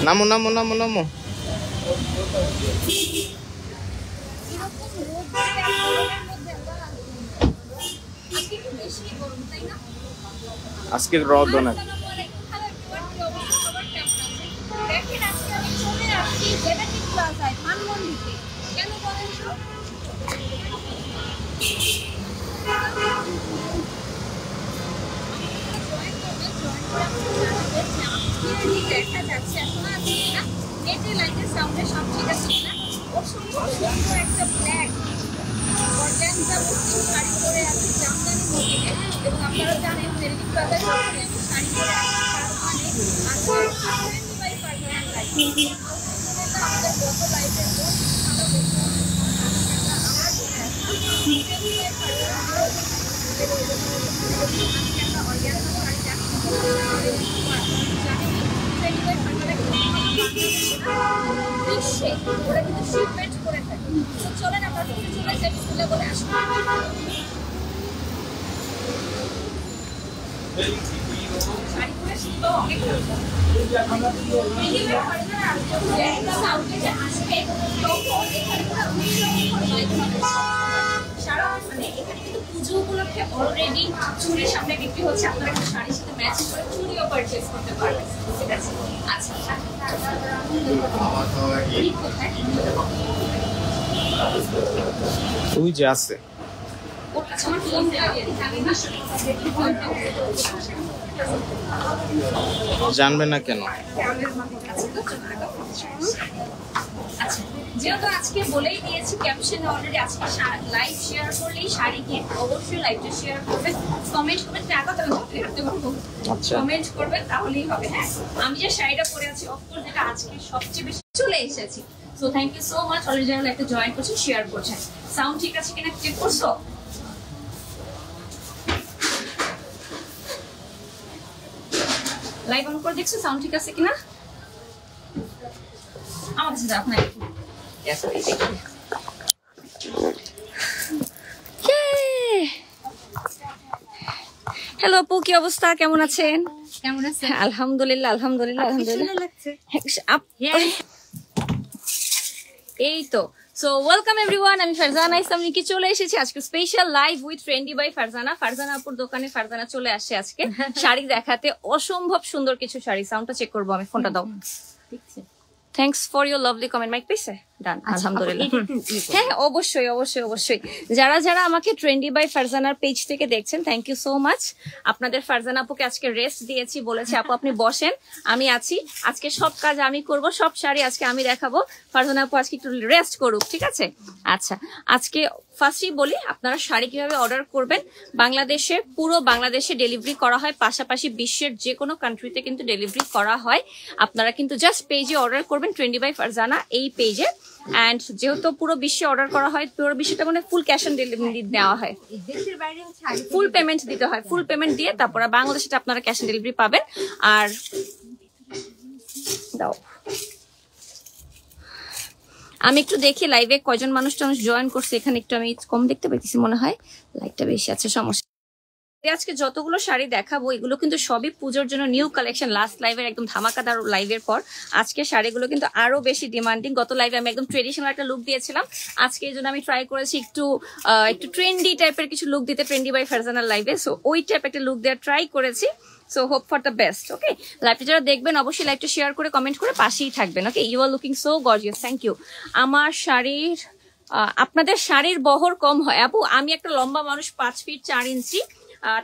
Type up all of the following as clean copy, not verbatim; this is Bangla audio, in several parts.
নামো নামো নামো নামো। আজকে রদ না। দেখা যাচ্ছে এখন আছে না এতে লাইটের সাউন্ডে সব ঠিক আছে না অসম্ভব সুন্দর একটা ব্ল্যাক অর্গানজা মুসলিম শাড়ি পরে আছে জামদানি মধ্যে এবং আপনারা জানেন মেরিন প্লাজায় যখন আমি শাড়ি পরে আছি তার মানে আজকে 25% লাইট আমাদের গত লাইটের ওরা কিন্তু শিপমেন্ট করে থাকে। তো চলেন আমরা চলে যাই বিসমিল্লাহ বলে আসি। শাড়ি পরে শিখতে অনেক ভালো। মিনিমাম ফার্জানা একটা সাউন্ডে যে আসবে তখন এখানে পুরো সারা মানে এখানে কিন্তু পুজো উপলক্ষে অলরেডি চুড়ির সামনে বিক্রি হচ্ছে। আপনারা একটা শাড়ির সাথে ম্যাচ করে চুড়িও পারচেজ করতে পারবেন। ঠিক আছে আচ্ছা ওই যে আছে জানবে না কেন? যেহেতু আজকে বলেই দিয়েছি ক্যাপশনে অলরেডি আজকে লাইভ শেয়ার করলেই শাড়ি গিয়ে অবশ্যই লাইভটা শেয়ার করবেন, কমেন্ট করবেন, টাকা তো করতে পারবো, কমেন্ট করবেন তাহলেই হবে। হ্যাঁ আমি যে শাড়িটা পরে আছি অফকোর্স যেটা আজকে সবচেয়ে বেশি চলে এসেছি। So thank you so much already যারা একটা জয়েন করছেন শেয়ার করছেন। সাউন্ড ঠিক আছে কিনা চেক করছো? লাইভ অন করে দেখছো সাউন্ড ঠিক আছে কিনা? আমার কাছে আপনার হ্যালো আপু, কি অবস্থা, কেমন আছেন? কেমন আছেন? আলহামদুলিল্লাহ আলহামদুলিল্লাহ আলহামদুলিল্লাহ। এই তো সো ওয়েলকাম এভরিওয়ান, আমি ফারজানা ইসলাম নিকি চলে এসেছি আজকে special live with trendy by Farzana. Farzana আপুর দোকানে ফারজানা চলে আসছে আজকে শাড়ি দেখাতে, অসম্ভব সুন্দর কিছু শাড়ি। সাউন্ডটা চেক করবো আমি, ফোনটা দাও। Thanks for your lovely comment. Mike পেয়েছে? ডান, আলহামদুলিল্লাহ। হ্যাঁ অবশ্যই অবশ্যই অবশ্যই। যারা যারা আমাকে ট্রেন্ডি বাই ফারজানার পেজ থেকে দেখছেন থ্যাংক ইউ সো মাচ। আপনাদের ফারজানা আপুকে আজকে রেস্ট দিয়েছি, বলেছি আপু আপনি বসেন, আমি আছি, আজকে সব কাজ আমি করব, সব শাড়ি আজকে আমি দেখাবো, ফারজানা আপু আজকে একটু রেস্ট করুক, ঠিক আছে? আচ্ছা আজকে ফার্স্টই বলি আপনারা শাড়ি কিভাবে অর্ডার করবেন। বাংলাদেশে পুরো বাংলাদেশে ডেলিভারি করা হয়, পাশাপাশি বিশ্বের যে কোনো কান্ট্রিতে কিন্তু ডেলিভারি করা হয়। আপনারা কিন্তু জাস্ট পেজে অর্ডার করবেন ট্রেন্ডি বাই ফারজানা এই পেজে। অ্যান্ড যেহেতু পুরো বিশ্বে অর্ডার করা হয়, পুরো বিশ্বটা মানে ফুল ক্যাশ অন ডেলিভারি দেওয়া হয়, ফুল পেমেন্ট দিতে হয়, ফুল পেমেন্ট দিয়ে তারপর বাংলাদেশে আপনারা ক্যাশ অন ডেলিভারি পাবেন। আর দাও আমি একটু দেখি লাইভে কয়জন মানুষ জয়েন করছে, এখানে একটু আমি কম দেখতে পাইতেছি মনে হয়, লাইটটা বেশি আছে, সমস্যা। আজকে যতগুলো শাড়ি দেখাবো এগুলো কিন্তু সবই পুজোর জন্য নিউ কালেকশন। লাস্ট লাইভের একদম ধামাকাদার লাইভের পর আজকে শাড়িগুলো কিন্তু আরো বেশি ডিমান্ডিং। গত লাইভে আমি একদম ট্রেডিশনাল একটা লুক দিয়েছিলাম, আজকে এই জন্য আমি ট্রাই করেছি একটু ট্রেন্ডি টাইপের কিছু লুক দিতে ট্রেন্ডি বাই ফারজানার লাইভে। সো ওই টাইপ একটা লুক দেওয়ার ট্রাই করেছি। So hope for the best. Okay, লাইভটা যারা দেখবেন অবশ্যই লাইভটা শেয়ার করে কমেন্ট করে পাশেই থাকবেন। Okay, you are looking so gorgeous, thank you. আমার শাড়ির আপনাদের শাড়ির বহর কম হয় আপু? আমি একটা লম্বা মানুষ, 5 ফিট 4 ইঞ্চি,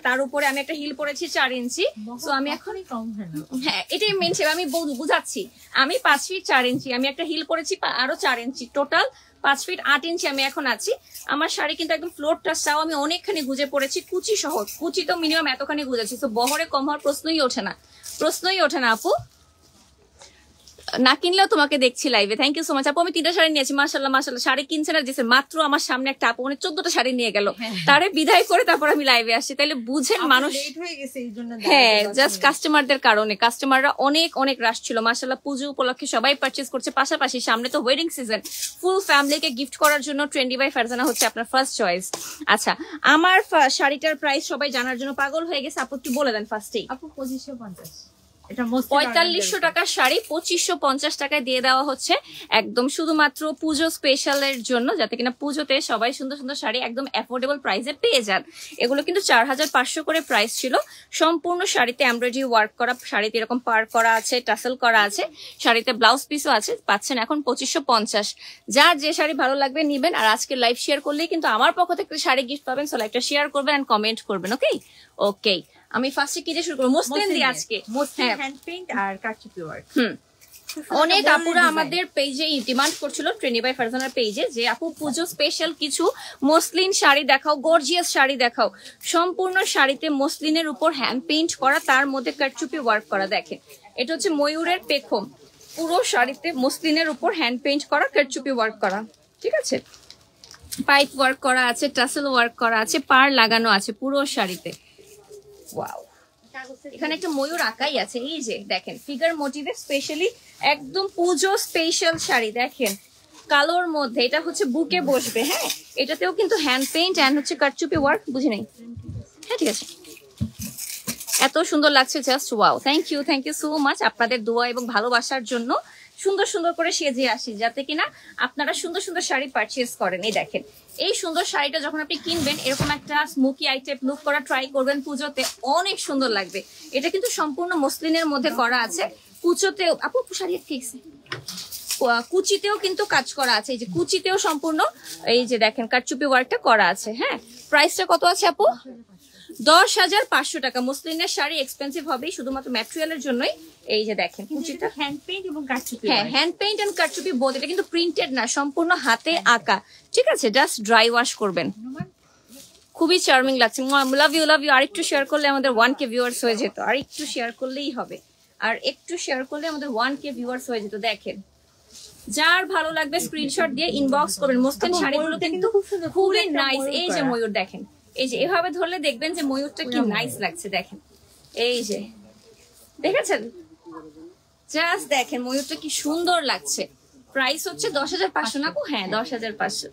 তার উপরে আমি একটা হিল পরেছি 4 ইঞ্চি। সো আমি এখনই কম হয় না, হ্যাঁ এটাই মেন সেবা, আমি বুঝাচ্ছি। আমি 5 ফিট 4 ইঞ্চি, আমি একটা হিল পরেছি আরো 4 ইঞ্চি, টোটাল 5 ফিট 8 ইঞ্চি আমি এখন আছি। আমার শাড়ি কিন্তু একদম ফ্লোর টাচটাও আমি অনেকখানি গুজে পড়েছি, কুচি সহ, কুচি তো মিনিমাম এতখানি গুজেছি। তো বহরে কম হওয়ার প্রশ্নই ওঠে না, প্রশ্নই ওঠে না আপু। না কিনলেও তোমাকে দেখছি লাইভে, থ্যাংক ইউ সো মাচ আপু। আমি 3টা শাড়ি নিয়েছি, মাশাআল্লাহ মাশাআল্লাহ। শাড়ি কিনছে না দিছে, মাত্র আমার সামনে একটা আপু মানে 14টা শাড়ি নিয়ে গেল, তারে বিদায় করে তারপর আমি লাইভে আসছি। তাইলে বুঝেন মানুষ লেট হয়ে গেছে এইজন্য। হ্যাঁ জাস্ট কাস্টমারদের কারণে, কাস্টমাররা অনেক অনেক রাশ ছিল মাশাআল্লাহ। পুজো উপলক্ষে সবাই পারচেজ করছে, পাশাপাশি সামনে তো ওয়েডিং সিজন, ফুল ফ্যামিলিকে গিফট করার জন্য ট্রেন্ডি বাই ফারজানা হচ্ছে আপনার ফার্স্ট চয়েস। আচ্ছা আমার শাড়িটার প্রাইস সবাই জানার জন্য পাগল হয়ে গেছে, আপু একটু বলে দেন ফার্স্টেই। আপু 2550। এটা মোস্ট 4500 টাকার শাড়ি 2550 টাকায় দিয়ে দেওয়া হচ্ছে, একদম শুধুমাত্র পুজো স্পেশালের জন্য, যাতে কিনা পুজোতে সবাই সুন্দর সুন্দর শাড়ি একদম অ্যাফোর্ডেবল প্রাইসে পেয়ে যান। এগুলো কিন্তু 4500 করে প্রাইস ছিল। সম্পূর্ণ শাড়িতে এমব্রয়ডারি ওয়ার্ক করা, শাড়িতে এরকম পার করা আছে, টাসেল করা আছে, শাড়িতে ব্লাউজ পিসও আছে। পাচ্ছেন এখন 2550। যার যে শাড়ি ভালো লাগবে নিবেন। আর আজকে লাইভ শেয়ার করলেই কিন্তু আমার পক্ষ থেকে শাড়ি গিফট পাবেন। সো লাইভটা শেয়ার করবেন এন্ড কমেন্ট করবেন। ওকে ওকে, আমি ফার্স্টে কি দিয়ে শুরু করবো? মসলিন দিয়ে আজকে। মসলিন হ্যান্ড পেইন্ট আর কারচুপি ওয়ার্ক। অনেক আপুরা আমাদের পেজে ডিমান্ড করছিল, ট্রেন্ডি বাই ফারজানার পেজে, যে আপু পুজো স্পেশাল কিছু মসলিন শাড়ি দেখাও, গর্জিয়াস শাড়ি দেখাও। সম্পূর্ণ শাড়িতে মসলিনের উপর হ্যান্ড পেইন্ট করা, তার মধ্যে কারচুপি ওয়ার্ক করা। দেখেন এটা হচ্ছে ময়ূরের পেখম, পুরো শাড়িতে মসলিনের উপর হ্যান্ড পেইন্ট করা, কারচুপি ওয়ার্ক করা। ঠিক আছে, পাইপ ওয়ার্ক করা আছে, টাসেল ওয়ার্ক করা আছে, পার লাগানো আছে পুরো শাড়িতে। ওয়াও, এখানে একটা ময়ূর আঁকাই আছে। এই যে দেখেন ফিগার মোটিভে স্পেশালি একদম পুজো স্পেশাল শাড়ি। দেখেন কালোর মধ্যে, এটা হচ্ছে বুকে বসবে। হ্যাঁ, এটাতেও কিন্তু হ্যান্ড পেইন্ট এন্ড হচ্ছে কারচুপি ওয়ার্ক। বুঝি নাই? হ্যাঁ ঠিক আছে, এত সুন্দর লাগছে, just wow. Thank you so much আপনাদের দোয়া এবং ভালোবাসার জন্য। সুন্দর সুন্দর করে সেজে আসি, যাতে কিনা আপনারা সুন্দর সুন্দর শাড়ি পারচেজ করেন। এই দেখেন এই সুন্দর শাড়িটা যখন আপনি কিনবেন, এরকম একটা স্মোকি আই টাইপ লুক করা ট্রাই করবেন পুজোতে, অনেক সুন্দর লাগবে। এটা কিন্তু সম্পূর্ণ মসলিনের মধ্যে করা আছে। কুচোতেও আপু শাড়ি ফিক্স, কুচিতেও কিন্তু কাজ করা আছে। এই যে কুচিতেও সম্পূর্ণ এই যে দেখেন কারচুপি ওয়ার্কটা করা আছে। হ্যাঁ, প্রাইসটা কত আছে আপু? 10,500 টাকা। মসলিনের শাড়ি এক্সপেন্সিভ হবে শুধুমাত্র ম্যাটেরিয়ালের জন্যই। এই যে দেখেন কুচিটা হ্যান্ড পেইন্ট এবং কারচুপি। হ্যাঁ, হ্যান্ড পেইন্ট এন্ড কারচুপি বোথ। এটা কিন্তু প্রিন্টেড না, সম্পূর্ণ হাতে আঁকা। ঠিক আছে, জাস্ট ড্রাই ওয়াশ করবেন। খুবই চার্মিং লাগছে। Love you love you. আর একটু শেয়ার করলে আমাদের 1K ভিউয়ার্স হয়ে যেত। আর একটু শেয়ার করলেই হবে, আর একটু শেয়ার করলে আমাদের 1K ভিউয়ার্স হয়ে যেত। দেখেন যার ভালো লাগবে স্ক্রিনশট দিয়ে ইনবক্স করবেন। মসলিন শাড়িগুলো কিন্তু খুবই নাইস। এই যে ময়ূর দেখেন, এই যে এভাবে ধরলে দেখবেন যে ময়ূরটা কি নাইস লাগছে। দেখেন এই যে দেখেছেন, জাস্ট দেখেন ময়ূরটা কি সুন্দর লাগছে। প্রাইস হচ্ছে 10,500 না? হ্যাঁ 10,500।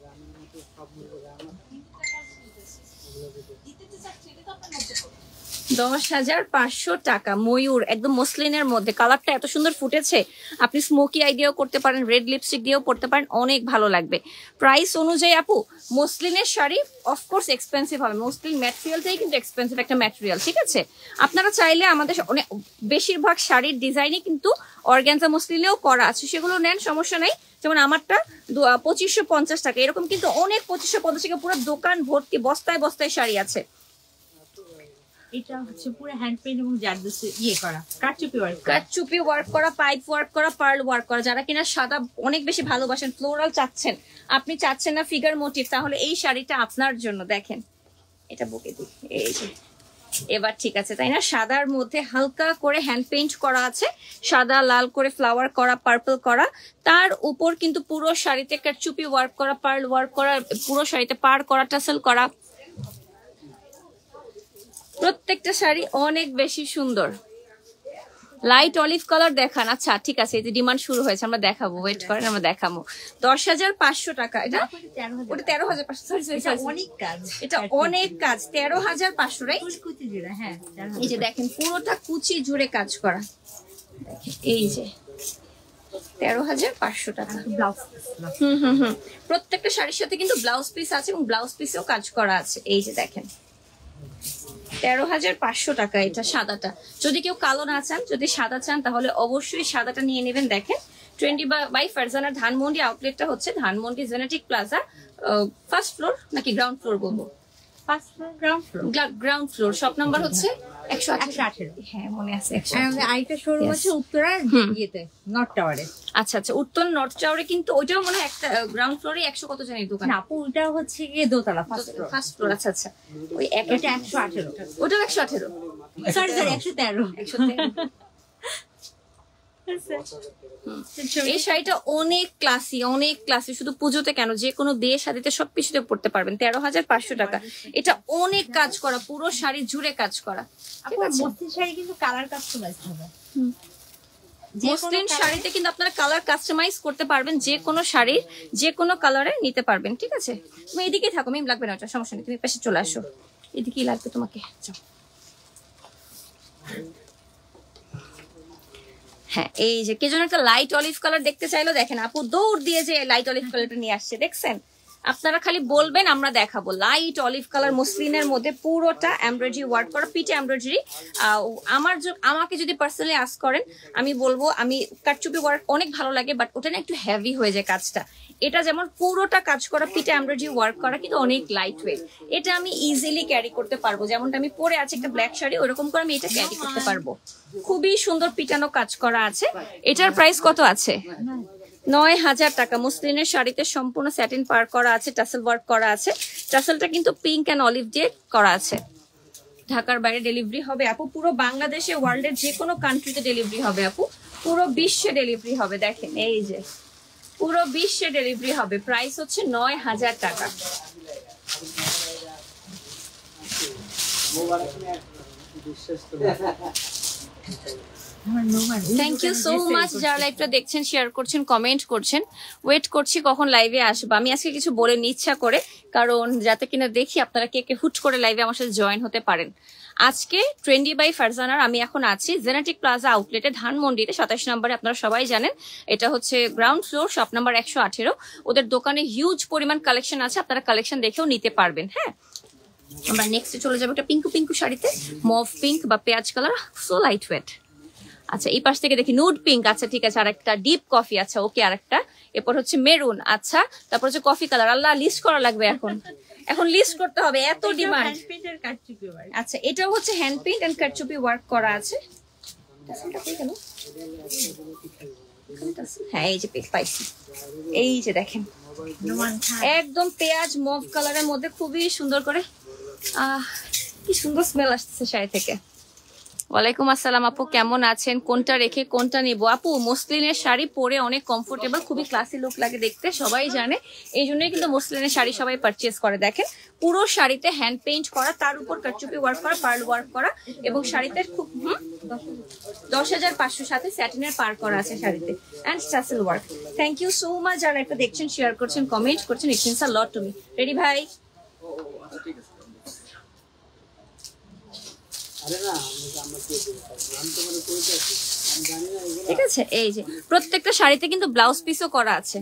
টাকা ময়ূর, একদম মসলিনের মধ্যে। কালারটা এত সুন্দর ফুটেছে, আপনি স্মোকি আই দিয়েও করতে পারেন, রেড লিপস্টিক দিয়েও করতে পারেন, অনেক ভালো লাগবে। প্রাইস অনুযায়ী আপু মসলিনের শাড়ি অফকোর্স এক্সপেন্সিভ হবে। মসলিন ম্যাটেরিয়ালটাই কিন্তু এক্সপেন্সিভ একটা ম্যাটেরিয়াল। ঠিক আছে, আপনারা চাইলে আমাদের অনেক বেশিরভাগ শাড়ির ডিজাইনই কিন্তু অর্গানজা মসলিনেও করা আছে, সেগুলো নেন, সমস্যা নেই। যেমন আমারটা 2550 টাকা, এরকম কিন্তু অনেক 2550 টাকা পুরো দোকান ভর্তি বস্তায় বস্তায় শাড়ি আছে। এটা হচ্ছে পুরো হ্যান্ড পেইন্ট এবং জারদোসি ইয়ে করা, কারচুপি ওয়ার্ক, কারচুপি ওয়ার্ক করা, পাইপ ওয়ার্ক করা, পার্ল ওয়ার্ক করা। যারা কিনা সাদা অনেক বেশি ভালোবাসেন, ফ্লোরাল চাচ্ছেন, আপনি চাচ্ছেন না ফিগার মোটিভ, তাহলে এই শাড়িটা আপনার জন্য। দেখেন এটা বুকে দিই, এই যে এবার ঠিক আছে তাই না? সাদার মধ্যে হালকা করে হ্যান্ড পেইন্ট করা আছে, সাদা লাল করে ফ্লাওয়ার করা, পার্পল করা, তার উপর কিন্তু পুরো শাড়িতে কারচুপি ওয়ার্ক করা, পার্ল ওয়ার্ক করা, পুরো শাড়িতে পার করা, টাসেল করা। প্রত্যেকটা শাড়ি অনেক বেশি সুন্দর। লাইট অলিভ কালার দেখান। আচ্ছা ঠিক আছে, এই যে ডিমান্ড শুরু হয়েছে, আমরা দেখাবো, ওয়েট করেন, আমরা দেখাবো। 10,500 টাকা। এটা ওটা 13,500, সরি অনেক কাজ, এটা অনেক কাজ। 13,500 রাইট? হ্যাঁ, এই যে দেখেন পুরোটা কুচি জুড়ে কাজ করা। এই যে 13,500 টাকা। ব্লাউজ প্রত্যেকটা শাড়ির সাথে কিন্তু ব্লাউজ পিস আছে এবং ব্লাউজ পিসেও কাজ করা আছে। এই যে দেখেন 13,500 টাকা এটা সাদাটা। যদি কেউ কালো না চান, যদি সাদা চান, তাহলে অবশ্যই সাদাটা নিয়ে নেবেন। দেখেন ট্রেন্ডি বাই ফারজানার ধানমন্ডি আউটলেটটা হচ্ছে Dhanmondi genetic plaza, first floor নাকি গ্রাউন্ড ফ্লোর বলবো? First floor, ground floor. Shop number হচ্ছে 118। হ্যাঁ মনে আছে। আরেকটা শোরুম আছে উত্তরা ইয়েতে, নর্থ টাওয়ারে। আচ্ছা আচ্ছা, উত্তর নর্থ টাওয়ারে, কিন্তু ওইটাও মনে হয় একটা গ্রাউন্ড ফ্লোরে 100 কত জানি দোকান। না আপু ওটা হচ্ছে গিয়ে দোতলা, ফার্স্ট ফ্লোর। আচ্ছা আচ্ছা, ওই এটা 118, ওটাও 118, সরি 113। এই শাড়িটা অনেক ক্লাসি, অনেক ক্লাসি। শুধু পুজোতে কেন, যে কোনো বিয়ে শাড়িতে সবকিছুতে পড়তে পারবেন। 13,500 টাকা। এটা অনেক কাজ করা, পুরো শাড়ি জুড়ে কাজ করা। মসলিন শাড়ি কিন্তু কালার কাস্টমাইজ হবে। মসলিন শাড়িতে কিন্তু আপনারা কালার কাস্টমাইজ করতে পারবেন, যে কোনো শাড়ির যে কোনো কালারে নিতে পারবেন। ঠিক আছে, তুমি এদিকেই থাকো, মিম লাগবে না, ওটা সমস্যা নেই, তুমি পাশে চলে আসো। এদিকেই লাগবে তোমাকে। হ্যাঁ, এই যে কে যেন একটা লাইট অলিভ কালার দেখতে চাইলো, দেখেন আপু দৌড় দিয়ে যে লাইট অলিভ কালারটা নিয়ে আসছে, দেখছেন? আপনারা খালি বলবেন, আমরা দেখাবো। লাইট অলিভ কালার মসলিনের মধ্যে পুরোটা এমব্রয়ডারি ওয়ার্ক করা, পিঠে এমব্রয়ডারি। আমাকে যদি পার্সোনালি আস্ক করেন, আমি বলবো আমি কারচুপি ওয়ার্ক অনেক ভালো লাগে, বাট ওটা না একটু হেভি হয়ে যায় কাজটা। এটা যেমন পুরোটা কাজ করা, পিঠে এমব্রয়ডারি ওয়ার্ক করা, কিন্তু অনেক লাইট ওয়েট। এটা আমি ইজিলি ক্যারি করতে পারবো, যেমনটা আমি পরে আছি একটা ব্ল্যাক শাড়ি, ওরকম করে আমি এটা ক্যারি করতে পারবো। খুবই সুন্দর পিটানো কাজ করা আছে। এটার প্রাইস কত আছে? 9,000 টাকা। মসলিনের শাড়িতে সম্পূর্ণ স্যাটিন পার করা আছে, টাসেল ওয়ার্ক করা আছে। টাসেলটা কিন্তু পিঙ্ক এন্ড অলিভ দিয়ে করা আছে। ঢাকার বাইরে ডেলিভারি হবে আপু, পুরো বাংলাদেশে, ওয়ার্ল্ডের যে কোনো কান্ট্রিতে ডেলিভারি হবে আপু, পুরো বিশ্বে ডেলিভারি হবে। দেখেন এই যে পুরো বিশ্বে ডেলিভারি হবে। প্রাইস হচ্ছে 9,000 টাকা। থ্যাংক ইউ সো মাচ যারা লাইভটা দেখছেন, শেয়ার করছেন, কমেন্ট করছেন। ওয়েট করছি কখন লাইভে আসবো। আমি আজকে কিছু বলে নি ইচ্ছা করে, কারণ যাতে কিনা দেখি আপনারা কে কে হুট করে লাইভে আমার সাথে জয়েন হতে পারেন। আজকে ট্রেন্ডি বাই ফারজানার আমি এখন আছি জেনেটিক প্লাজা আউটলেটে, ধানমন্ডিতে 27 নম্বরে। আপনারা সবাই জানেন এটা হচ্ছে গ্রাউন্ড ফ্লোর, শপ নাম্বার 118। ওদের দোকানে হিউজ পরিমাণ কালেকশন আছে, আপনারা কালেকশন দেখেও নিতে পারবেন। হ্যাঁ, আমরা নেক্সটে চলে যাবো একটা পিঙ্কু পিঙ্কু শাড়িতে, মভ পিঙ্ক বা পেঁয়াজ কালার, সো লাইট ওয়েট। আচ্ছা, এই পাশ থেকে দেখি নুড পিঙ্ক। আচ্ছা ঠিক আছে, আরেকটা ডিপ কফি। আচ্ছা ওকে, আরেকটা। এরপর হচ্ছে মেরুন। আচ্ছা, তারপর হচ্ছে কফি কালার। আল্লাহ, লিস্ট করা লাগবে এখন লিস্ট করতে হবে, এত ডিমান্ড। আচ্ছা, এটাও হচ্ছে হ্যান্ড পেইন্ট এন্ড কারচুপি ওয়ার্ক করা আছে। হ্যাঁ, এই যে পাইছি, এই যে দেখেন একদম পেঁয়াজ মভ কালারের মধ্যে, খুবই সুন্দর করে। কি সুন্দর স্মেল আসতেছে শাড়ি থেকে। ওয়ালাইকুম আসসালাম আপু, কেমন আছেন? কোনটা রেখে কোনটা নিব? আপু মসলিনের শাড়ি পরে অনেক কমফোর্টেবল, খুবই ক্লাসি লুক লাগে দেখতে, সবাই জানে। এই জন্যই কিন্তু মসলিনের শাড়ি সবাই পারচেজ করে। দেখেন পুরো শাড়িতে হ্যান্ড পেইন্ট করা, তার উপর কারচুপি ওয়ার্ক করা, পার্ল ওয়ার্ক করা, এবং শাড়িতে খুব 10,500 সাথে স্যাটিনের পার করা আছে শাড়িতে, and tassel work. Thank you so much যারা এটা দেখছেন, শেয়ার করছেন, কমেন্ট করছেন। It means a lot to me. Ready ভাই? ঠিক আছে, এই যে প্রত্যেকটা শাড়িতে কিন্তু ব্লাউজ পিসও করা আছে।